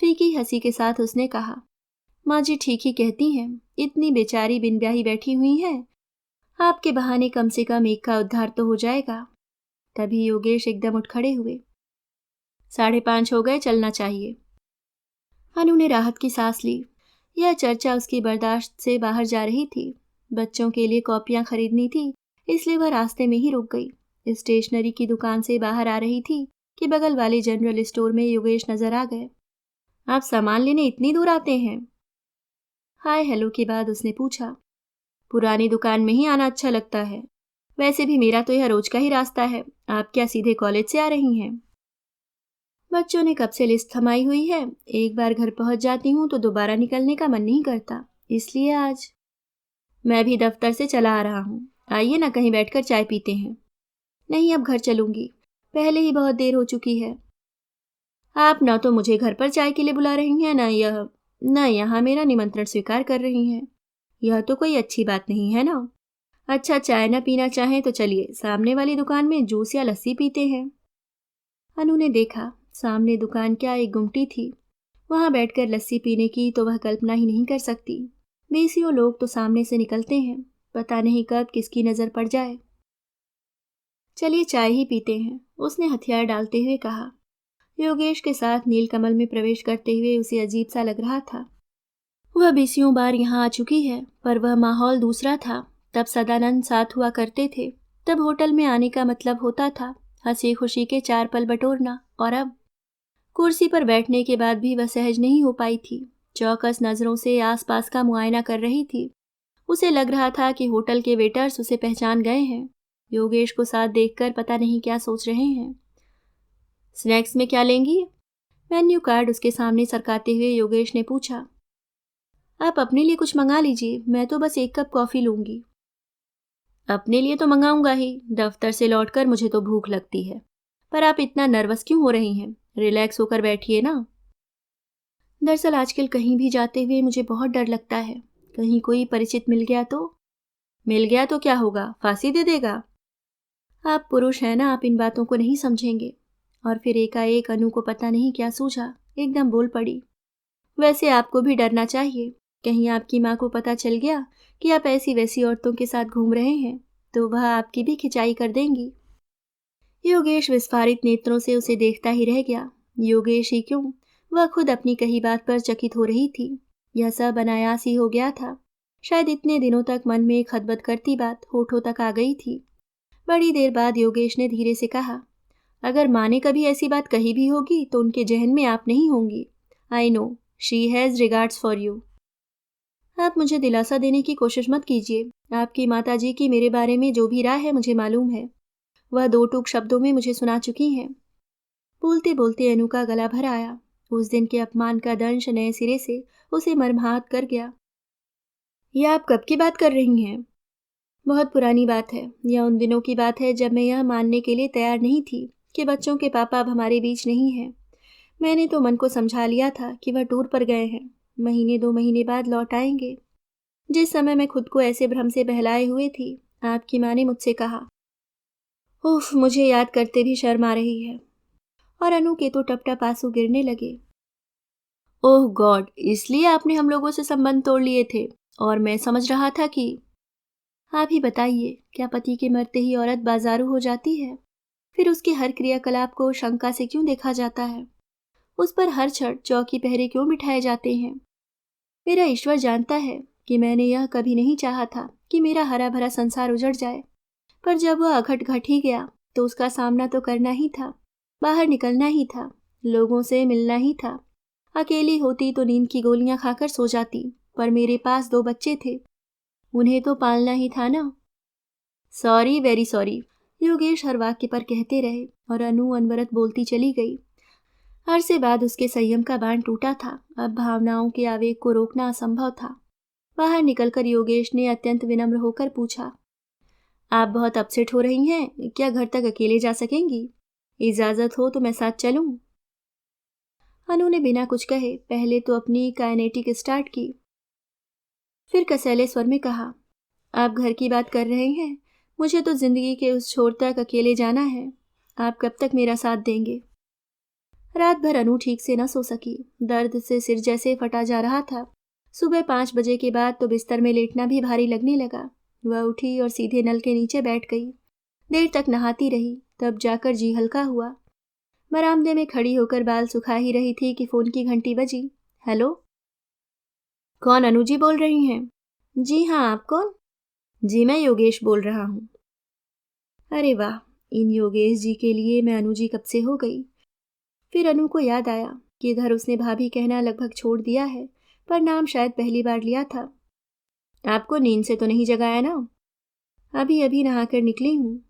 फीकी हंसी के साथ उसने कहा, माँ जी ठीक ही कहती हैं, इतनी बेचारी बिन ब्याही बैठी हुई हैं, आपके बहाने कम से कम एक का उद्धार तो हो जाएगा। तभी योगेश एकदम उठ खड़े हुए। 5:30 हो गए, चलना चाहिए। अनु ने राहत की सांस ली। यह चर्चा उसकी बर्दाश्त से बाहर जा रही थी। बच्चों के लिए कॉपियां खरीदनी थी, इसलिए वह रास्ते में ही रुक गई। स्टेशनरी की दुकान से बाहर आ रही थी कि बगल वाले जनरल स्टोर में योगेश नजर आ गए। आप सामान लेने इतनी दूर आते हैं? हाय हेलो के बाद उसने पूछा। पुरानी दुकान में ही आना अच्छा लगता है। वैसे भी मेरा तो यह रोज का ही रास्ता है। आप क्या सीधे कॉलेज से आ रही हैं? बच्चों ने कब से लिस्ट थमाई हुई है। एक बार घर पहुंच जाती हूँ तो दोबारा निकलने का मन नहीं करता, इसलिए आज। मैं भी दफ्तर से चला आ रहा हूँ। आइए ना कहीं बैठकर चाय पीते हैं। नहीं, अब घर चलूंगी, पहले ही बहुत देर हो चुकी है। आप ना तो मुझे घर पर चाय के लिए बुला रही हैं, न यहाँ मेरा निमंत्रण स्वीकार कर रही हैं। यह तो कोई अच्छी बात नहीं है ना। अच्छा, चाय ना पीना चाहें तो चलिए सामने वाली दुकान में जूस या लस्सी पीते हैं। अनु ने देखा, सामने दुकान क्या एक गुमटी थी। वहां बैठकर लस्सी पीने की तो वह कल्पना ही नहीं कर सकती। बीसियों लोग तो सामने से निकलते हैं, पता नहीं कब किसकी नजर पड़ जाए। चलिए चाय ही पीते हैं, उसने हथियार डालते हुए कहा। योगेश के साथ नीलकमल में प्रवेश करते हुए उसे अजीब सा लग रहा था। वह बीसियों बार यहाँ आ चुकी है, पर वह माहौल दूसरा था। तब सदानंद साथ हुआ करते थे, तब होटल में आने का मतलब होता था हंसी खुशी के 4 पल बटोरना, और अब कुर्सी पर बैठने के बाद भी वह सहज नहीं हो पाई थी। चौकस नजरों से आसपास का मुआयना कर रही थी। उसे लग रहा था कि होटल के वेटर्स उसे पहचान गए हैं। योगेश को साथ देखकर पता नहीं क्या सोच रहे हैं। स्नैक्स में क्या लेंगी? मेन्यू कार्ड उसके सामने सरकाते हुए योगेश ने पूछा। आप अपने लिए कुछ मंगा लीजिए, मैं तो बस 1 कप कॉफी लूंगी। अपने लिए तो मंगाऊंगा ही, दफ्तर से लौटकर मुझे तो भूख लगती है। पर आप इतना नर्वस क्यों हो रही हैं? रिलैक्स होकर बैठिए ना। दरअसल आजकल कहीं भी जाते हुए मुझे बहुत डर लगता है। कहीं कोई परिचित मिल गया तो? मिल गया तो क्या होगा, फांसी दे देगा? आप पुरुष हैं ना, आप इन बातों को नहीं समझेंगे। और फिर एकाएक अनु को पता नहीं क्या सूझा, एकदम बोल पड़ी। वैसे आपको भी डरना चाहिए। कहीं आपकी माँ को पता चल गया कि आप ऐसी वैसी औरतों के साथ घूम रहे हैं तो वह आपकी भी खिंचाई कर देंगी। योगेश विस्फारित नेत्रों से उसे देखता ही रह गया। योगेश ही क्यों, वह खुद अपनी कही बात पर चकित हो रही थी। यह सब अनायास ही हो गया था। शायद इतने दिनों तक मन में एक हदबद करती बात होठों तक आ गई थी। बड़ी देर बाद योगेश ने धीरे से कहा, अगर माँ ने कभी ऐसी बात कही भी होगी तो उनके जहन में आप नहीं होंगी। I know, she has regards for you. आप मुझे दिलासा देने की कोशिश मत कीजिए। आपकी माताजी की मेरे बारे में जो भी राय है मुझे मालूम है। वह 2 टूक शब्दों में मुझे सुना चुकी हैं। बोलते बोलते अनु का गला भर आया। उस दिन के अपमान का दंश नए सिरे से उसे मर्माहत कर गया। यह आप कब की बात कर रही हैं? बहुत पुरानी बात है। यह उन दिनों की बात है जब मैं यह मानने के लिए तैयार नहीं थी कि बच्चों के पापा अब हमारे बीच नहीं हैं। मैंने तो मन को समझा लिया था कि वह टूर पर गए हैं, महीने 2 महीने बाद लौट आएंगे। जिस समय मैं खुद को ऐसे भ्रम से बहलाए हुए थी, आपकी माँ ने मुझसे कहा। उफ, मुझे याद करते भी शर्म आ रही है। और अनु के तो टप टप आंसू गिरने लगे। ओह गॉड, इसलिए आपने हम लोगों से संबंध तोड़ लिए थे और मैं समझ रहा था कि। आप ही बताइए, क्या पति के मरते ही औरत बाजारू हो जाती है? फिर उसके हर क्रियाकलाप को शंका से क्यों देखा जाता है? उस पर हर क्षण चौकी पहरे क्यों बिठाए जाते हैं? मेरा ईश्वर जानता है कि मैंने यह कभी नहीं चाहा था कि मेरा हरा भरा संसार उजड़ जाए। पर जब वह अघट घट ही गया तो उसका सामना तो करना ही था, बाहर निकलना ही था, लोगों से मिलना ही था। अकेली होती तो नींद की गोलियां खाकर सो जाती, पर मेरे पास 2 बच्चे थे, उन्हें तो पालना ही था ना। सॉरी, वेरी सॉरी, योगेश हर वाक्य पर कहते रहे और अनु अनवरत बोलती चली गई। अरसे बाद उसके संयम का बांध टूटा था। अब भावनाओं के आवेग को रोकना असंभव था। बाहर निकलकर योगेश ने अत्यंत विनम्र होकर पूछा, आप बहुत अपसेट हो रही हैं, क्या घर तक अकेले जा सकेंगी? इजाजत हो तो मैं साथ चलूं? अनु ने बिना कुछ कहे पहले तो अपनी काइनेटिक स्टार्ट की, फिर कसैले स्वर में कहा, आप घर की बात कर रहे हैं, मुझे तो जिंदगी के उस छोर तक अकेले जाना है। आप कब तक मेरा साथ देंगे? रात भर अनु ठीक से न सो सकी। दर्द से सिर जैसे फटा जा रहा था। सुबह 5 बजे के बाद तो बिस्तर में लेटना भी भारी लगने लगा। वह उठी और सीधे नल के नीचे बैठ गई। देर तक नहाती रही, तब जाकर जी हल्का हुआ। बरामदे में खड़ी होकर बाल सुखा ही रही थी कि फोन की घंटी बजी। हेलो, कौन? अनु जी बोल रही हैं? जी हाँ, आप कौन? जी मैं योगेश बोल रहा हूँ। अरे वाह, इन योगेश जी के लिए मैं अनु जी कब से हो गई। फिर अनु को याद आया कि इधर उसने भाभी कहना लगभग छोड़ दिया है, पर नाम शायद पहली बार लिया था। आपको नींद से तो नहीं जगाया ना? अभी अभी नहाकर निकली हूँ।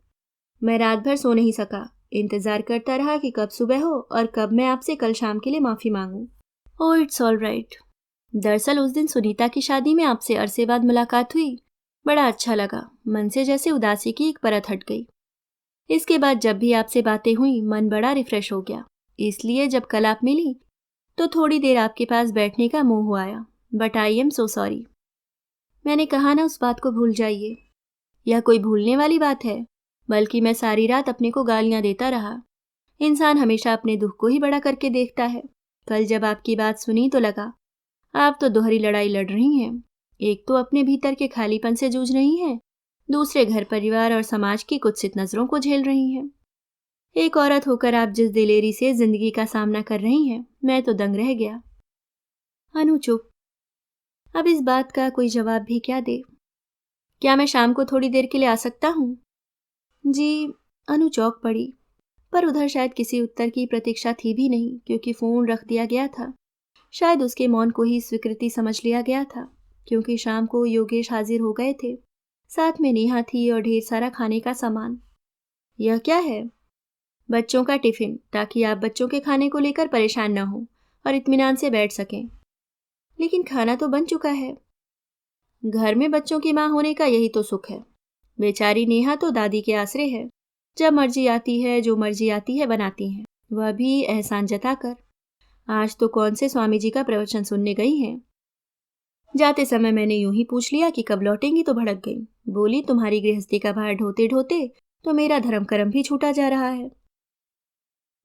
मैं रात भर सो नहीं सका, इंतजार करता रहा कि कब सुबह हो और कब मैं आपसे कल शाम के लिए माफी मांगूं। ओह, इट्स ऑल राइट। दरअसल उस दिन सुनीता की शादी में आपसे अरसे बाद मुलाकात हुई। बड़ा अच्छा लगा, मन से जैसे उदासी की एक परत हट गई। इसके बाद जब भी आपसे बातें हुई मन बड़ा रिफ्रेश हो गया। इसलिए जब कल आप मिली तो थोड़ी देर आपके पास बैठने का मोह आया, but I am so sorry. मैंने कहा ना, उस बात को भूल जाइए। यह कोई भूलने वाली बात है? बल्कि मैं सारी रात अपने को गालियां देता रहा। इंसान हमेशा अपने दुख को ही बड़ा करके देखता है। कल जब आपकी बात सुनी तो लगा आप तो दोहरी लड़ाई लड़ रही हैं। एक तो अपने भीतर के खालीपन से जूझ रही हैं, दूसरे घर परिवार और समाज की कुत्सित नजरों को झेल रही हैं। एक औरत होकर आप जिस दिलेरी से जिंदगी का सामना कर रही हैं, मैं तो दंग रह गया। अनु चुप। अब इस बात का कोई जवाब भी क्या दे? क्या मैं शाम को थोड़ी देर के लिए आ सकता हूँ? जी। अनु चौंक पड़ी, पर उधर शायद किसी उत्तर की प्रतीक्षा थी भी नहीं, क्योंकि फोन रख दिया गया था। शायद उसके मौन को ही स्वीकृति समझ लिया गया था, क्योंकि शाम को योगेश हाजिर हो गए थे। साथ में नेहा थी और ढेर सारा खाने का सामान। यह क्या है? बच्चों का टिफिन, ताकि आप बच्चों के खाने को लेकर परेशान न हो और इत्मीनान से बैठ सकें। लेकिन खाना तो बन चुका है। घर में बच्चों की माँ होने का यही तो सुख है। बेचारी नेहा तो दादी के आसरे है। जब मर्जी आती है, जो मर्जी आती है बनाती हैं, वह भी एहसान जताकर। आज तो कौन से स्वामी जी का प्रवचन सुनने गई हैं। जाते समय मैंने यूं ही पूछ लिया कि कब लौटेंगी तो भड़क गई। बोली तुम्हारी गृहस्थी का भार ढोते ढोते तो मेरा धर्म कर्म भी छूटा जा रहा है।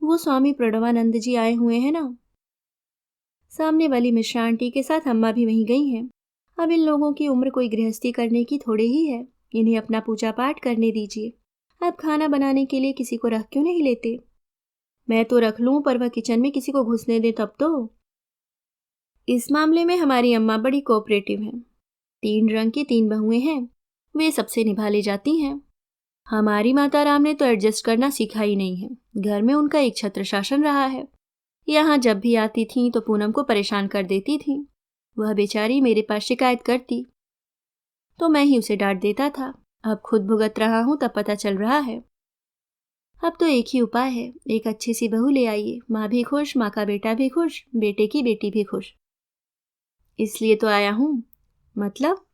वो स्वामी प्रणवानंद जी आए हुए हैं ना? सामने वाली मिश्रा आंटी के साथ अम्मा भी वहीं गई हैं। अब इन लोगों की उम्र कोई गृहस्थी करने की थोड़ी ही है। इन्हें अपना पूजा पाठ करने दीजिए। अब खाना बनाने के लिए किसी को रख क्यों नहीं लेते? मैं तो रख लूं, पर वह किचन में किसी को घुसने दे तब तो। इस मामले में हमारी अम्मा बड़ी कोऑपरेटिव हैं। 3 रंग की 3 बहुएं हैं, वे सबसे निभा ले जाती हैं। हमारी माता राम ने तो एडजस्ट करना सीखा ही नहीं है। घर में उनका एक छत्र शासन रहा है। यहाँ जब भी आती थीं तो पूनम को परेशान कर देती थीं। वह बेचारी मेरे पास शिकायत करती तो मैं ही उसे डांट देता था। अब खुद भुगत रहा हूं तब पता चल रहा है। अब तो एक ही उपाय है, एक अच्छी सी बहू ले आइए। माँ भी खुश, माँ का बेटा भी खुश, बेटे की बेटी भी खुश। इसलिए तो आया हूं। मतलब?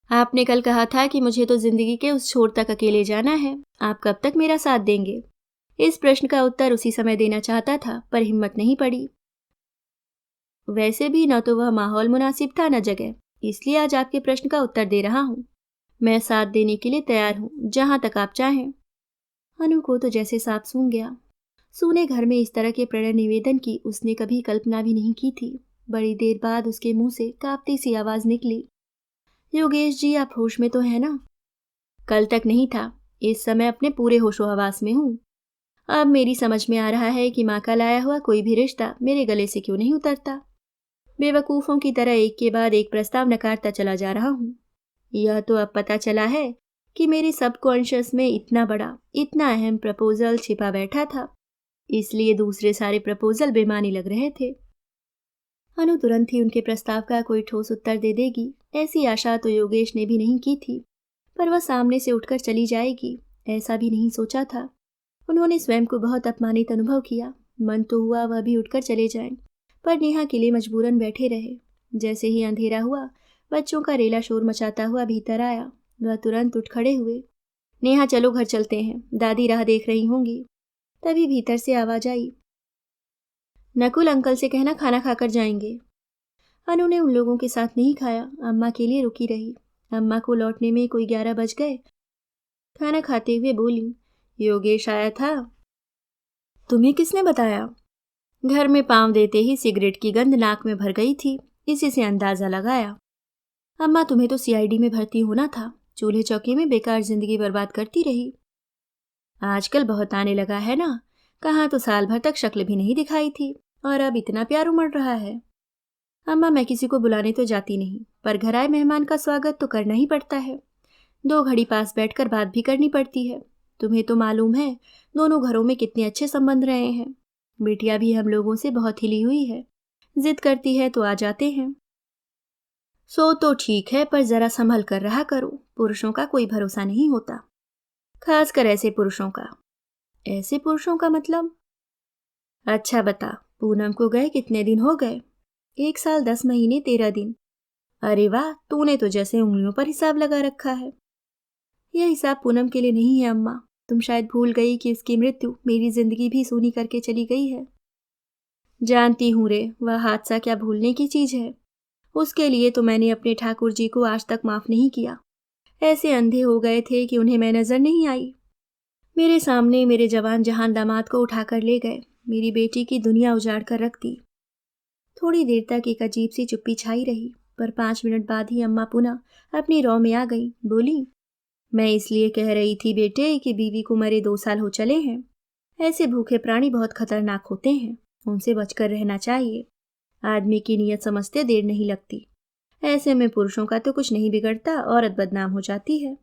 आपने कल कहा था कि मुझे तो जिंदगी के उस छोर तक अकेले जाना है। आप कब तक मेरा साथ देंगे? इस प्रश्न का उत्तर उसी समय देना चाहता था, पर हिम्मत नहीं पड़ी। वैसे भी न तो वह माहौल मुनासिब था न जगह, इसलिए आज आपके प्रश्न का उत्तर दे रहा हूँ। मैं साथ देने के लिए तैयार हूँ, जहां तक आप चाहें। अनु को तो जैसे सांप सूंघ गया। सूने घर में इस तरह के प्रणय निवेदन की उसने कभी कल्पना भी नहीं की थी। बड़ी देर बाद उसके मुंह से कांपती सी आवाज निकली, योगेश जी आप होश में तो है ना? कल तक नहीं था, इस समय अपने पूरे होशो हवास में हूँ। अब मेरी समझ में आ रहा है कि माँ का लाया हुआ कोई भी रिश्ता मेरे गले से क्यों नहीं उतरता। बेवकूफ़ों की तरह एक के बाद एक प्रस्ताव नकारता चला जा रहा हूँ। यह तो अब पता चला है कि मेरे सबकॉन्शियस में इतना बड़ा, इतना अहम प्रपोजल छिपा बैठा था। इसलिए दूसरे सारे प्रपोजल बेमानी लग रहे थे। अनु तुरंत ही उनके प्रस्ताव का कोई ठोस उत्तर दे देगी, ऐसी आशा तो योगेश ने भी नहीं की थी। पर वह सामने से उठकर चली जाएगी, ऐसा भी नहीं सोचा था। उन्होंने स्वयं को बहुत अपमानित अनुभव किया। मन तो हुआ वह भी उठकर चले जाएं, पर नेहा के लिए मजबूरन बैठे रहे। जैसे ही अंधेरा हुआ, बच्चों का रेला शोर मचाता हुआ भीतर आया। वह तुरंत उठ खड़े हुए। नेहा, चलो घर चलते हैं, दादी राह देख रही होंगी। तभी भीतर से आवाज आई, नकुल अंकल से कहना खाना खाकर जाएंगे। अनु ने उन लोगों के साथ नहीं खाया, अम्मा के लिए रुकी रही। अम्मा को लौटने में कोई 11 बज गए। खाना खाते हुए बोली, योगेश आया था? तुम्हें किसने बताया? घर में पांव देते ही सिगरेट की गंध नाक में भर गई थी, इसी से अंदाजा लगाया। अम्मा, तुम्हें तो सीआईडी में भर्ती होना था, चूल्हे चौकी में बेकार जिंदगी बर्बाद करती रही। आजकल बहुत आने लगा है ना, कहाँ तो साल भर तक शक्ल भी नहीं दिखाई थी और अब इतना प्यार उमड़ रहा है। अम्मा, मैं किसी को बुलाने तो जाती नहीं, पर घर आए मेहमान का स्वागत तो करना ही पड़ता है। 2 घड़ी पास बैठकर बात भी करनी पड़ती है। तुम्हें तो मालूम है दोनों घरों में कितने अच्छे संबंध रहे हैं। बेटिया भी हम लोगों से बहुत हिली हुई है, जिद करती है तो आ जाते हैं। सो तो ठीक है, पर जरा संभल कर रहा करो, पुरुषों का कोई भरोसा नहीं होता, खासकर ऐसे पुरुषों का। ऐसे पुरुषों का मतलब? अच्छा बता, पूनम को गए कितने दिन हो गए? 1 साल 10 महीने 13 दिन। अरे वाह, तूने तो जैसे उंगलियों पर हिसाब लगा रखा है। यह हिसाब पूनम के लिए नहीं है अम्मा, तुम शायद भूल गई कि उसकी मृत्यु मेरी जिंदगी भी सूनी करके चली गई है। जानती हूँ रे, वह हादसा क्या भूलने की चीज है। उसके लिए तो मैंने अपने ठाकुर जी को आज तक माफ नहीं किया। ऐसे अंधे हो गए थे कि उन्हें मैं नजर नहीं आई। मेरे सामने मेरे जवान जहान दामाद को उठाकर ले गए, मेरी बेटी की दुनिया उजाड़ कर रख दी। थोड़ी देर तक एक अजीब सी चुप्पी छाई रही, पर 5 मिनट बाद ही अम्मा पुनः अपनी रौ में आ गई। बोली, मैं इसलिए कह रही थी बेटे कि बीवी को मरे 2 साल हो चले हैं। ऐसे भूखे प्राणी बहुत खतरनाक होते हैं, उनसे बचकर रहना चाहिए। आदमी की नीयत समझते देर नहीं लगती। ऐसे में पुरुषों का तो कुछ नहीं बिगड़ता, औरत बदनाम हो जाती है।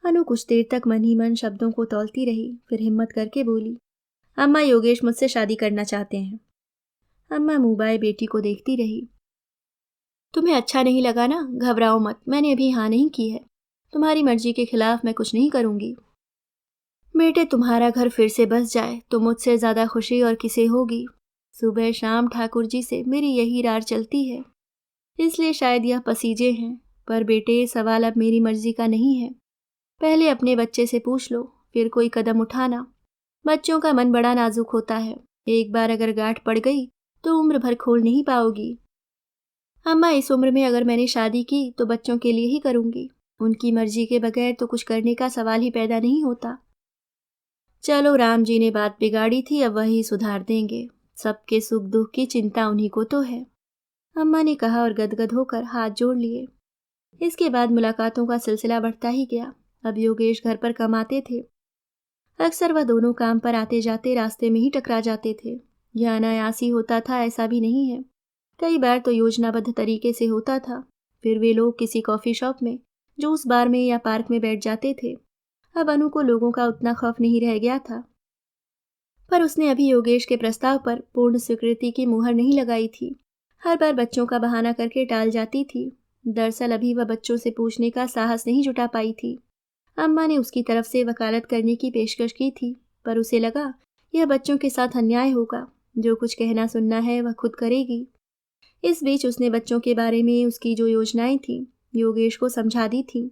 अनु कुछ देर तक मन ही मन शब्दों को तौलती रही, फिर हिम्मत करके बोली, अम्मा, योगेश मुझसे शादी करना चाहते हैं। अम्मा मुंह बाए बेटी को देखती रही। तुम्हें अच्छा नहीं लगा ना, घबराओ मत, मैंने अभी हाँ नहीं की है। तुम्हारी मर्जी के खिलाफ मैं कुछ नहीं करूंगी। बेटे, तुम्हारा घर फिर से बस जाए तो मुझसे ज्यादा खुशी और किसे होगी। सुबह शाम ठाकुर जी से मेरी यही रार चलती है, इसलिए शायद यह पसीजे हैं। पर बेटे, सवाल अब मेरी मर्जी का नहीं है। पहले अपने बच्चे से पूछ लो, फिर कोई कदम उठाना। बच्चों का मन बड़ा नाजुक होता है, एक बार अगर गांठ पड़ गई तो उम्र भर खोल नहीं पाओगी। अम्मा, इस उम्र में अगर मैंने शादी की तो बच्चों के लिए ही करूंगी, उनकी मर्जी के बगैर तो कुछ करने का सवाल ही पैदा नहीं होता। चलो, राम जी ने बात बिगाड़ी थी, अब वही सुधार देंगे। सबके सुख दुख की चिंता उन्हीं को तो है, अम्मा ने कहा और गदगद होकर हाथ जोड़ लिए। इसके बाद मुलाकातों का सिलसिला बढ़ता ही गया। अब योगेश घर पर कम आते थे। अक्सर वह दोनों काम पर आते जाते रास्ते में ही टकरा जाते थे। यह अनायास ही होता था ऐसा भी नहीं है, कई बार तो योजनाबद्ध तरीके से होता था। फिर वे लोग किसी कॉफी शॉप में, जूस बार में या पार्क में बैठ जाते थे। अब अनु को लोगों का उतना खौफ नहीं रह गया था, पर उसने अभी योगेश के प्रस्ताव पर पूर्ण स्वीकृति की मुहर नहीं लगाई थी। हर बार बच्चों का बहाना करके टाल जाती थी। दरअसल अभी वह बच्चों से पूछने का साहस नहीं जुटा पाई थी। अम्मा ने उसकी तरफ से वकालत करने की पेशकश की थी, पर उसे लगा यह बच्चों के साथ अन्याय होगा। जो कुछ कहना सुनना है वह खुद करेगी। इस बीच उसने बच्चों के बारे में उसकी जो योजनाएं थीं, योगेश को समझा दी थीं।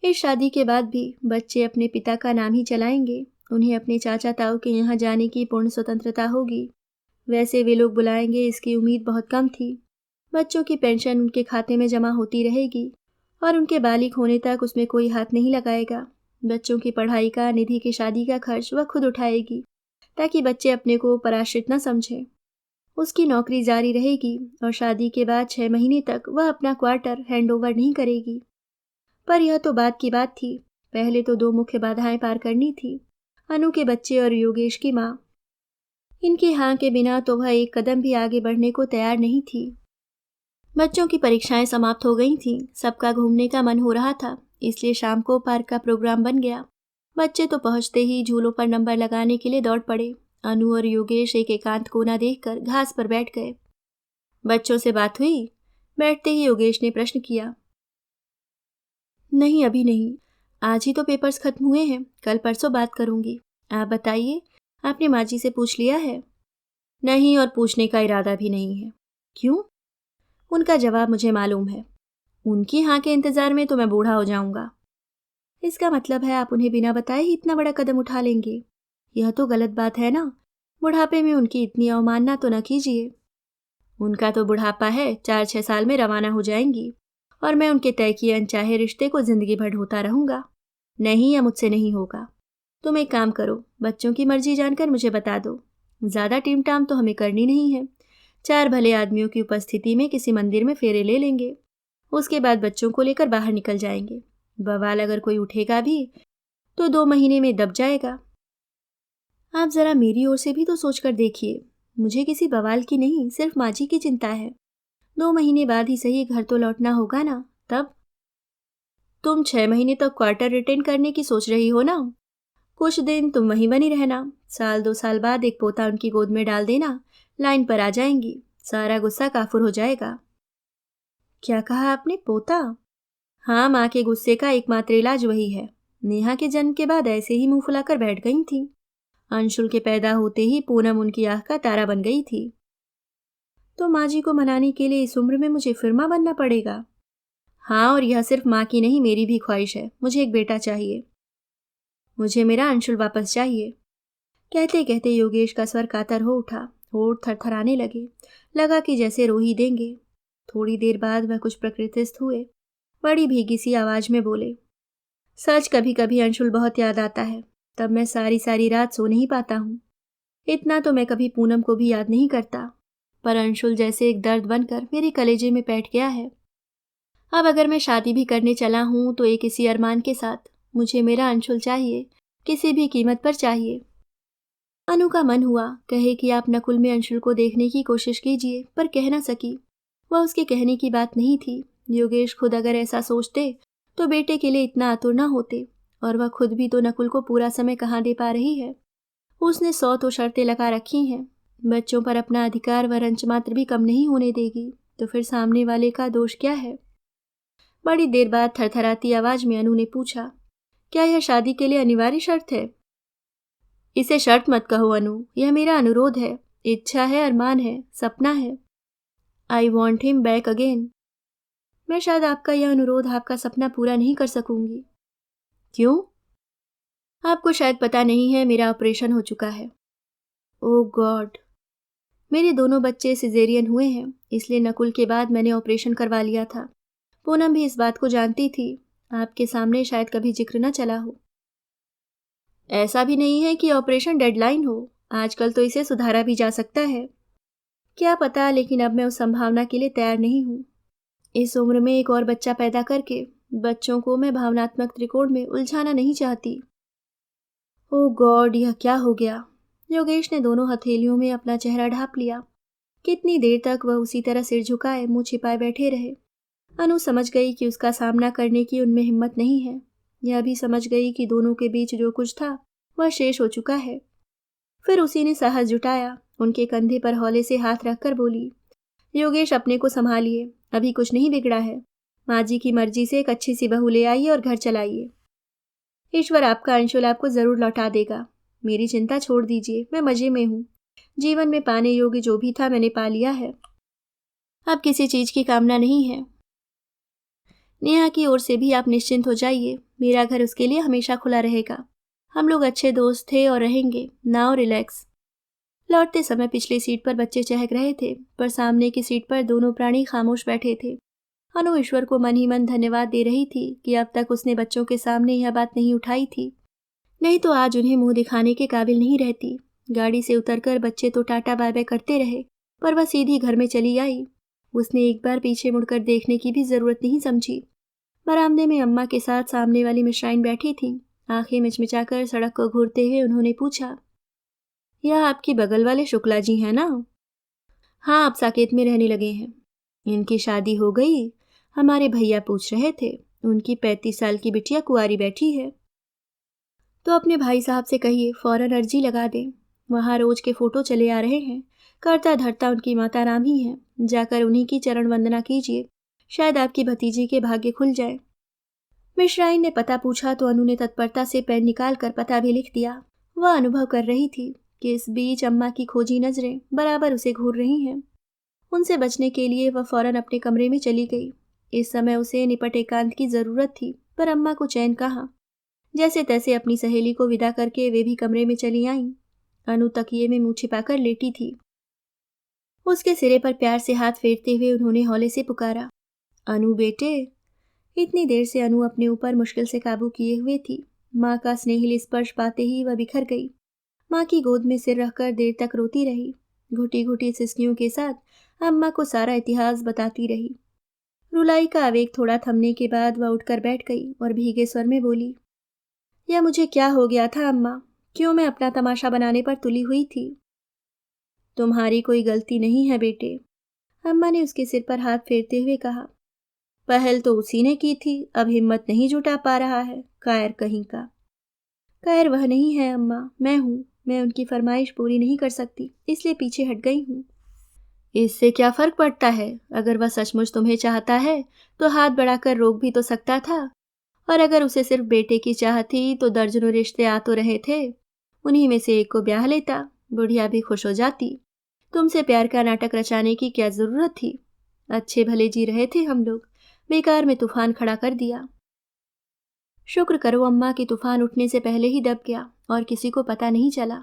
इस शादी के बाद भी बच्चे अपने पिता का नाम ही चलाएंगे। उन्हें अपने चाचा ताऊ के यहाँ जाने की पूर्ण स्वतंत्रता होगी। वैसे वे लोग बुलाएंगे, इसकी उम्मीद बहुत कम थी। बच्चों की पेंशन उनके खाते में जमा होती रहेगी और उनके बालिग होने तक उसमें कोई हाथ नहीं लगाएगा। बच्चों की पढ़ाई का, निधि की शादी का खर्च वह खुद उठाएगी, ताकि बच्चे अपने को पराश्रित न समझें। उसकी नौकरी जारी रहेगी और शादी के बाद 6 महीने तक वह अपना क्वार्टर हैंडओवर नहीं करेगी। पर यह तो बात की बात थी, पहले तो 2 मुख्य बाधाएं पार करनी थी, अनु के बच्चे और योगेश की माँ। इनकी हाँ के बिना तो वह एक कदम भी आगे बढ़ने को तैयार नहीं थी। बच्चों की परीक्षाएं समाप्त हो गई थीं, सबका घूमने का मन हो रहा था, इसलिए शाम को पार्क का प्रोग्राम बन गया। बच्चे तो पहुंचते ही झूलों पर नंबर लगाने के लिए दौड़ पड़े। अनु और योगेश एक एकांत कोना देखकर घास पर बैठ गए। बच्चों से बात हुई? बैठते ही योगेश ने प्रश्न किया। नहीं, अभी नहीं। आज ही तो पेपर्स खत्म हुए हैं, कल परसों बात करूंगी। आप बताइए, आपने माँ जी से पूछ लिया है? नहीं, और पूछने का इरादा भी नहीं है। क्यों? उनका जवाब मुझे मालूम है। उनकी हाँ के इंतजार में तो मैं बूढ़ा हो जाऊंगा। इसका मतलब है आप उन्हें बिना बताए ही इतना बड़ा कदम उठा लेंगे? यह तो गलत बात है ना। बुढ़ापे में उनकी इतनी अवमानना तो न कीजिए। उनका तो बुढ़ापा है, 4-6 साल में रवाना हो जाएंगी और मैं उनके तय किए अनचाहे रिश्ते को जिंदगी भर ढोता रहूंगा। नहीं, यह मुझसे नहीं होगा। तुम एक काम करो, बच्चों की मर्जी जानकर मुझे बता दो। ज्यादा टीम टाम तो हमें करनी नहीं है। 4 भले आदमियों की उपस्थिति में किसी मंदिर में फेरे ले लेंगे। उसके बाद बच्चों को लेकर बाहर निकल जाएंगे। बवाल अगर कोई उठेगा भी तो 2 महीने में दब जाएगा। आप जरा मेरी ओर से भी तो सोचकर देखिए। मुझे किसी बवाल की नहीं, सिर्फ माँ जी की चिंता है। 2 महीने बाद ही सही घर तो लौटना होगा ना। तब तुम 6 महीने तक क्वार्टर रिटेन करने की सोच रही हो ना। कुछ दिन तुम वहीं बनी रहना, 1-2 साल बाद एक पोता उनकी गोद में डाल देना, लाइन पर आ जाएंगी, सारा गुस्सा काफुर हो जाएगा। क्या कहा आपने, पोता? हाँ, माँ के गुस्से का एकमात्र इलाज वही है। नेहा के जन्म के बाद ऐसे ही मुंह फुलाकर बैठ गई थी। अंशुल के पैदा होते ही पूनम उनकी आंख का तारा बन गई थी। तो माँ जी को मनाने के लिए इस उम्र में मुझे फिर माँ बनना पड़ेगा? हाँ, और यह सिर्फ माँ की नहीं, मेरी भी ख्वाहिश है। मुझे एक बेटा चाहिए। मुझे मेरा अंशुल वापस चाहिए। कहते कहते योगेश का स्वर कातर हो उठा, होठ थरथराने लगे। लगा कि जैसे रो ही देंगे। थोड़ी देर बाद वह कुछ प्रकृतिस्थ हुए, बड़ी भीगी सी आवाज में बोले, सच कभी कभी अंशुल बहुत याद आता है। तब मैं सारी सारी रात सो नहीं पाता हूँ। इतना तो मैं कभी पूनम को भी याद नहीं करता, पर अंशुल जैसे एक दर्द बनकर मेरे कलेजे में बैठ गया है। अब अगर मैं शादी भी करने चला हूँ तो एक इसी अरमान के साथ, मुझे मेरा अंशुल चाहिए, किसी भी कीमत पर चाहिए। अनु का मन हुआ कहे कि आप नकुल में अंशुल को देखने की कोशिश कीजिए, पर कह न सकी। वह उसके कहने की बात नहीं थी। योगेश खुद अगर ऐसा सोचते तो बेटे के लिए इतना आतुर न होते, और वह खुद भी तो नकुल को पूरा समय कहाँ दे पा रही है। उसने 100 तो शर्तें लगा रखी हैं। बच्चों पर अपना अधिकार वह रंच मात्र भी कम नहीं होने देगी, तो फिर सामने वाले का दोष क्या है? बड़ी देर बाद थरथराती आवाज में अनु ने पूछा, क्या यह शादी के लिए अनिवार्य शर्त है? इसे शर्त मत कहो अनु, यह मेरा अनुरोध है, इच्छा है, अरमान है, सपना है। I want him back again. मैं शायद आपका यह अनुरोध, आपका सपना पूरा नहीं कर सकूंगी। क्यों? आपको शायद पता नहीं है, मेरा ऑपरेशन हो चुका है। ओह गॉड। मेरे दोनों बच्चे सिजेरियन हुए हैं, इसलिए नकुल के बाद मैंने ऑपरेशन करवा लिया था। पूनम भी इस बात को जानती थी। आपके सामने शायद कभी जिक्र न चला हो। ऐसा भी नहीं है कि ऑपरेशन डेडलाइन हो, आजकल तो इसे सुधारा भी जा सकता है। क्या पता, लेकिन अब मैं उस संभावना के लिए तैयार नहीं हूँ। इस उम्र में एक और बच्चा पैदा करके बच्चों को मैं भावनात्मक त्रिकोण में उलझाना नहीं चाहती। ओह गॉड, यह क्या हो गया? योगेश ने दोनों हथेलियों में अपना चेहरा ढांप लिया। कितनी देर तक वह उसी तरह सिर झुकाए मुंह छिपाए बैठे रहे। अनु समझ गई कि उसका सामना करने की उनमें हिम्मत नहीं है। यह भी समझ गई कि दोनों के बीच जो कुछ था वह शेष हो चुका है। फिर उसी ने साहस जुटाया, उनके कंधे पर हौले से हाथ रखकर बोली, योगेश अपने को संभालिए, अभी कुछ नहीं बिगड़ा है। माँ जी की मर्जी से एक अच्छी सी बहू ले आइए और घर चलाइए। ईश्वर आपका अंशुल आपको जरूर लौटा देगा। मेरी चिंता छोड़ दीजिए, मैं मजे में हूँ। जीवन में पाने योग्य जो भी था मैंने पा लिया है। अब किसी चीज की कामना नहीं है। नेहा की ओर से भी आप निश्चिंत हो जाइए, मेरा घर उसके लिए हमेशा खुला रहेगा। हम लोग अच्छे दोस्त थे और रहेंगे। Now relax. लौटते समय पिछली सीट पर बच्चे चहक रहे थे, पर सामने की सीट पर दोनों प्राणी खामोश बैठे थे। अनु ईश्वर को मन ही मन धन्यवाद दे रही थी कि अब तक उसने बच्चों के सामने यह बात नहीं उठाई थी, नहीं तो आज उन्हें मुंह दिखाने के काबिल नहीं रहती। गाड़ी से उतरकर बच्चे तो टाटा बाय बाय करते रहे, पर वह सीधी घर में चली आई। उसने एक बार पीछे मुड़कर देखने की भी जरूरत नहीं समझी। बरामदे में अम्मा के साथ सामने वाली मिश्राइन बैठी थी। आंखें मिचमिचाकर सड़क को घूरते हुए उन्होंने पूछा, यह आपकी बगल वाले शुक्ला जी हैं ना? हाँ, आप साकेत में रहने लगे हैं। इनकी शादी हो गई? हमारे भैया पूछ रहे थे। उनकी 35 साल की बिटिया कुंवारी बैठी है। तो अपने भाई साहब से कहिए फौरन अर्जी लगा दें। वहाँ रोज के फोटो चले आ रहे हैं। करता धरता उनकी माता राम ही हैं। जाकर उन्हीं की चरण वंदना कीजिए, शायद आपकी भतीजी के भाग्य खुल जाए। मिश्राइन ने पता पूछा तो अनु ने तत्परता से पेन निकाल कर पता भी लिख दिया। वह अनुभव कर रही थी कि इस बीच अम्मा की खोजी नजरें बराबर उसे घूर रही हैं। उनसे बचने के लिए वह फौरन अपने कमरे में चली गई। इस समय उसे निपट एकांत की जरूरत थी, पर अम्मा को चैन कहाँ। जैसे तैसे अपनी सहेली को विदा करके वे भी कमरे में चली आईं। अनु तकिए में मुंह छिपाकर लेटी थी। उसके सिरे पर प्यार से हाथ फेरते हुए उन्होंने हौले से पुकारा, अनु बेटे। इतनी देर से अनु अपने ऊपर मुश्किल से काबू किए हुए थी। माँ का स्नेहिल स्पर्श पाते ही वह बिखर गई। माँ की गोद में सिर रखकर देर तक रोती रही। घुटी घुटी सिसकियों के साथ अम्मा को सारा इतिहास बताती रही। रुलाई का आवेग थोड़ा थमने के बाद वह उठकर बैठ गई और भीगे स्वर में बोली, यह मुझे क्या हो गया था अम्मा? क्यों मैं अपना तमाशा बनाने पर तुली हुई थी? तुम्हारी कोई गलती नहीं है बेटे, अम्मा ने उसके सिर पर हाथ फेरते हुए कहा। पहल तो उसी ने की थी, अब हिम्मत नहीं जुटा पा रहा है, कायर कहीं का। कायर वह नहीं है अम्मा, मैं हूँ। मैं उनकी फरमाइश पूरी नहीं कर सकती, इसलिए पीछे हट गई हूँ। इससे क्या फर्क पड़ता है? अगर वह सचमुच तुम्हें चाहता है तो हाथ बढ़ाकर रोक भी तो सकता था। और अगर उसे सिर्फ बेटे की चाह थी तो दर्जनों रिश्ते आ तो रहे थे, उन्हीं में से एक को ब्याह लेता, बुढ़िया भी खुश हो जाती। तुमसे प्यार का नाटक रचाने की क्या जरूरत थी? अच्छे भले जी रहे थे हम लोग, बेकार में तूफान खड़ा कर दिया। शुक्र करो अम्मा कि तूफान उठने से पहले ही दब गया और किसी को पता नहीं चला।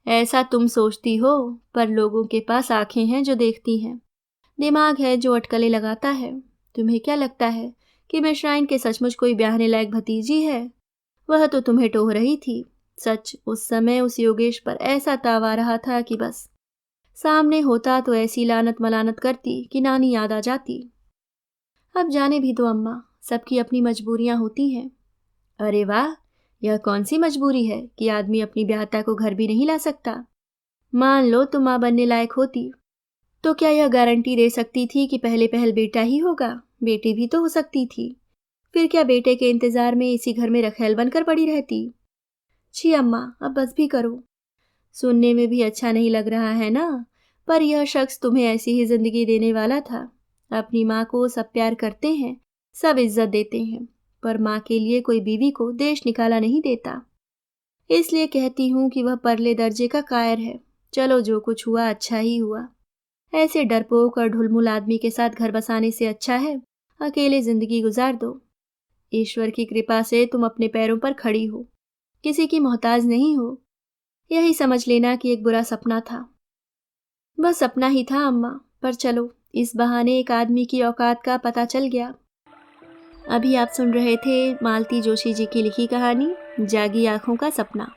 ऐसा तुम सोचती हो, पर लोगों के पास आंखें हैं जो देखती हैं, दिमाग है जो अटकलें लगाता है। तुम्हें क्या लगता है कि मिश्राइन के सचमुच कोई ब्याहने लायक भतीजी है? वह तो तुम्हें टोह रही थी। सच, उस समय उस योगेश पर ऐसा ताव आ रहा था कि बस सामने होता तो ऐसी लानत मलानत करती कि नानी याद आ जाती। अब जाने भी दो अम्मा, सबकी अपनी मजबूरियां होती हैं। अरे वाह, यह कौन सी मजबूरी है कि आदमी अपनी ब्याहता को घर भी नहीं ला सकता? मान लो तुम माँ बनने लायक होती तो क्या यह गारंटी दे सकती थी कि पहले पहल बेटा ही होगा? बेटी भी तो हो सकती थी। फिर क्या बेटे के इंतजार में इसी घर में रखैल बनकर पड़ी रहती? छी अम्मा, अब बस भी करो। सुनने में भी अच्छा नहीं लग रहा है ना, पर यह शख्स तुम्हें ऐसी ही जिंदगी देने वाला था। अपनी माँ को सब प्यार करते हैं, सब इज्जत देते हैं, पर माँ के लिए कोई बीवी को देश निकाला नहीं देता। इसलिए कहती हूँ कि वह परले दर्जे का कायर है। चलो, जो कुछ हुआ अच्छा ही हुआ। ऐसे डरपोक और ढुलमुल आदमी के साथ घर बसाने से अच्छा है अकेले जिंदगी गुजार दो। ईश्वर की कृपा से तुम अपने पैरों पर खड़ी हो, किसी की मोहताज नहीं हो। यही समझ लेना कि एक बुरा सपना था। बस सपना ही था अम्मा, पर चलो, इस बहाने एक आदमी की औकात का पता चल गया। अभी आप सुन रहे थे मालती जोशी जी की लिखी कहानी जागी आंखों का सपना।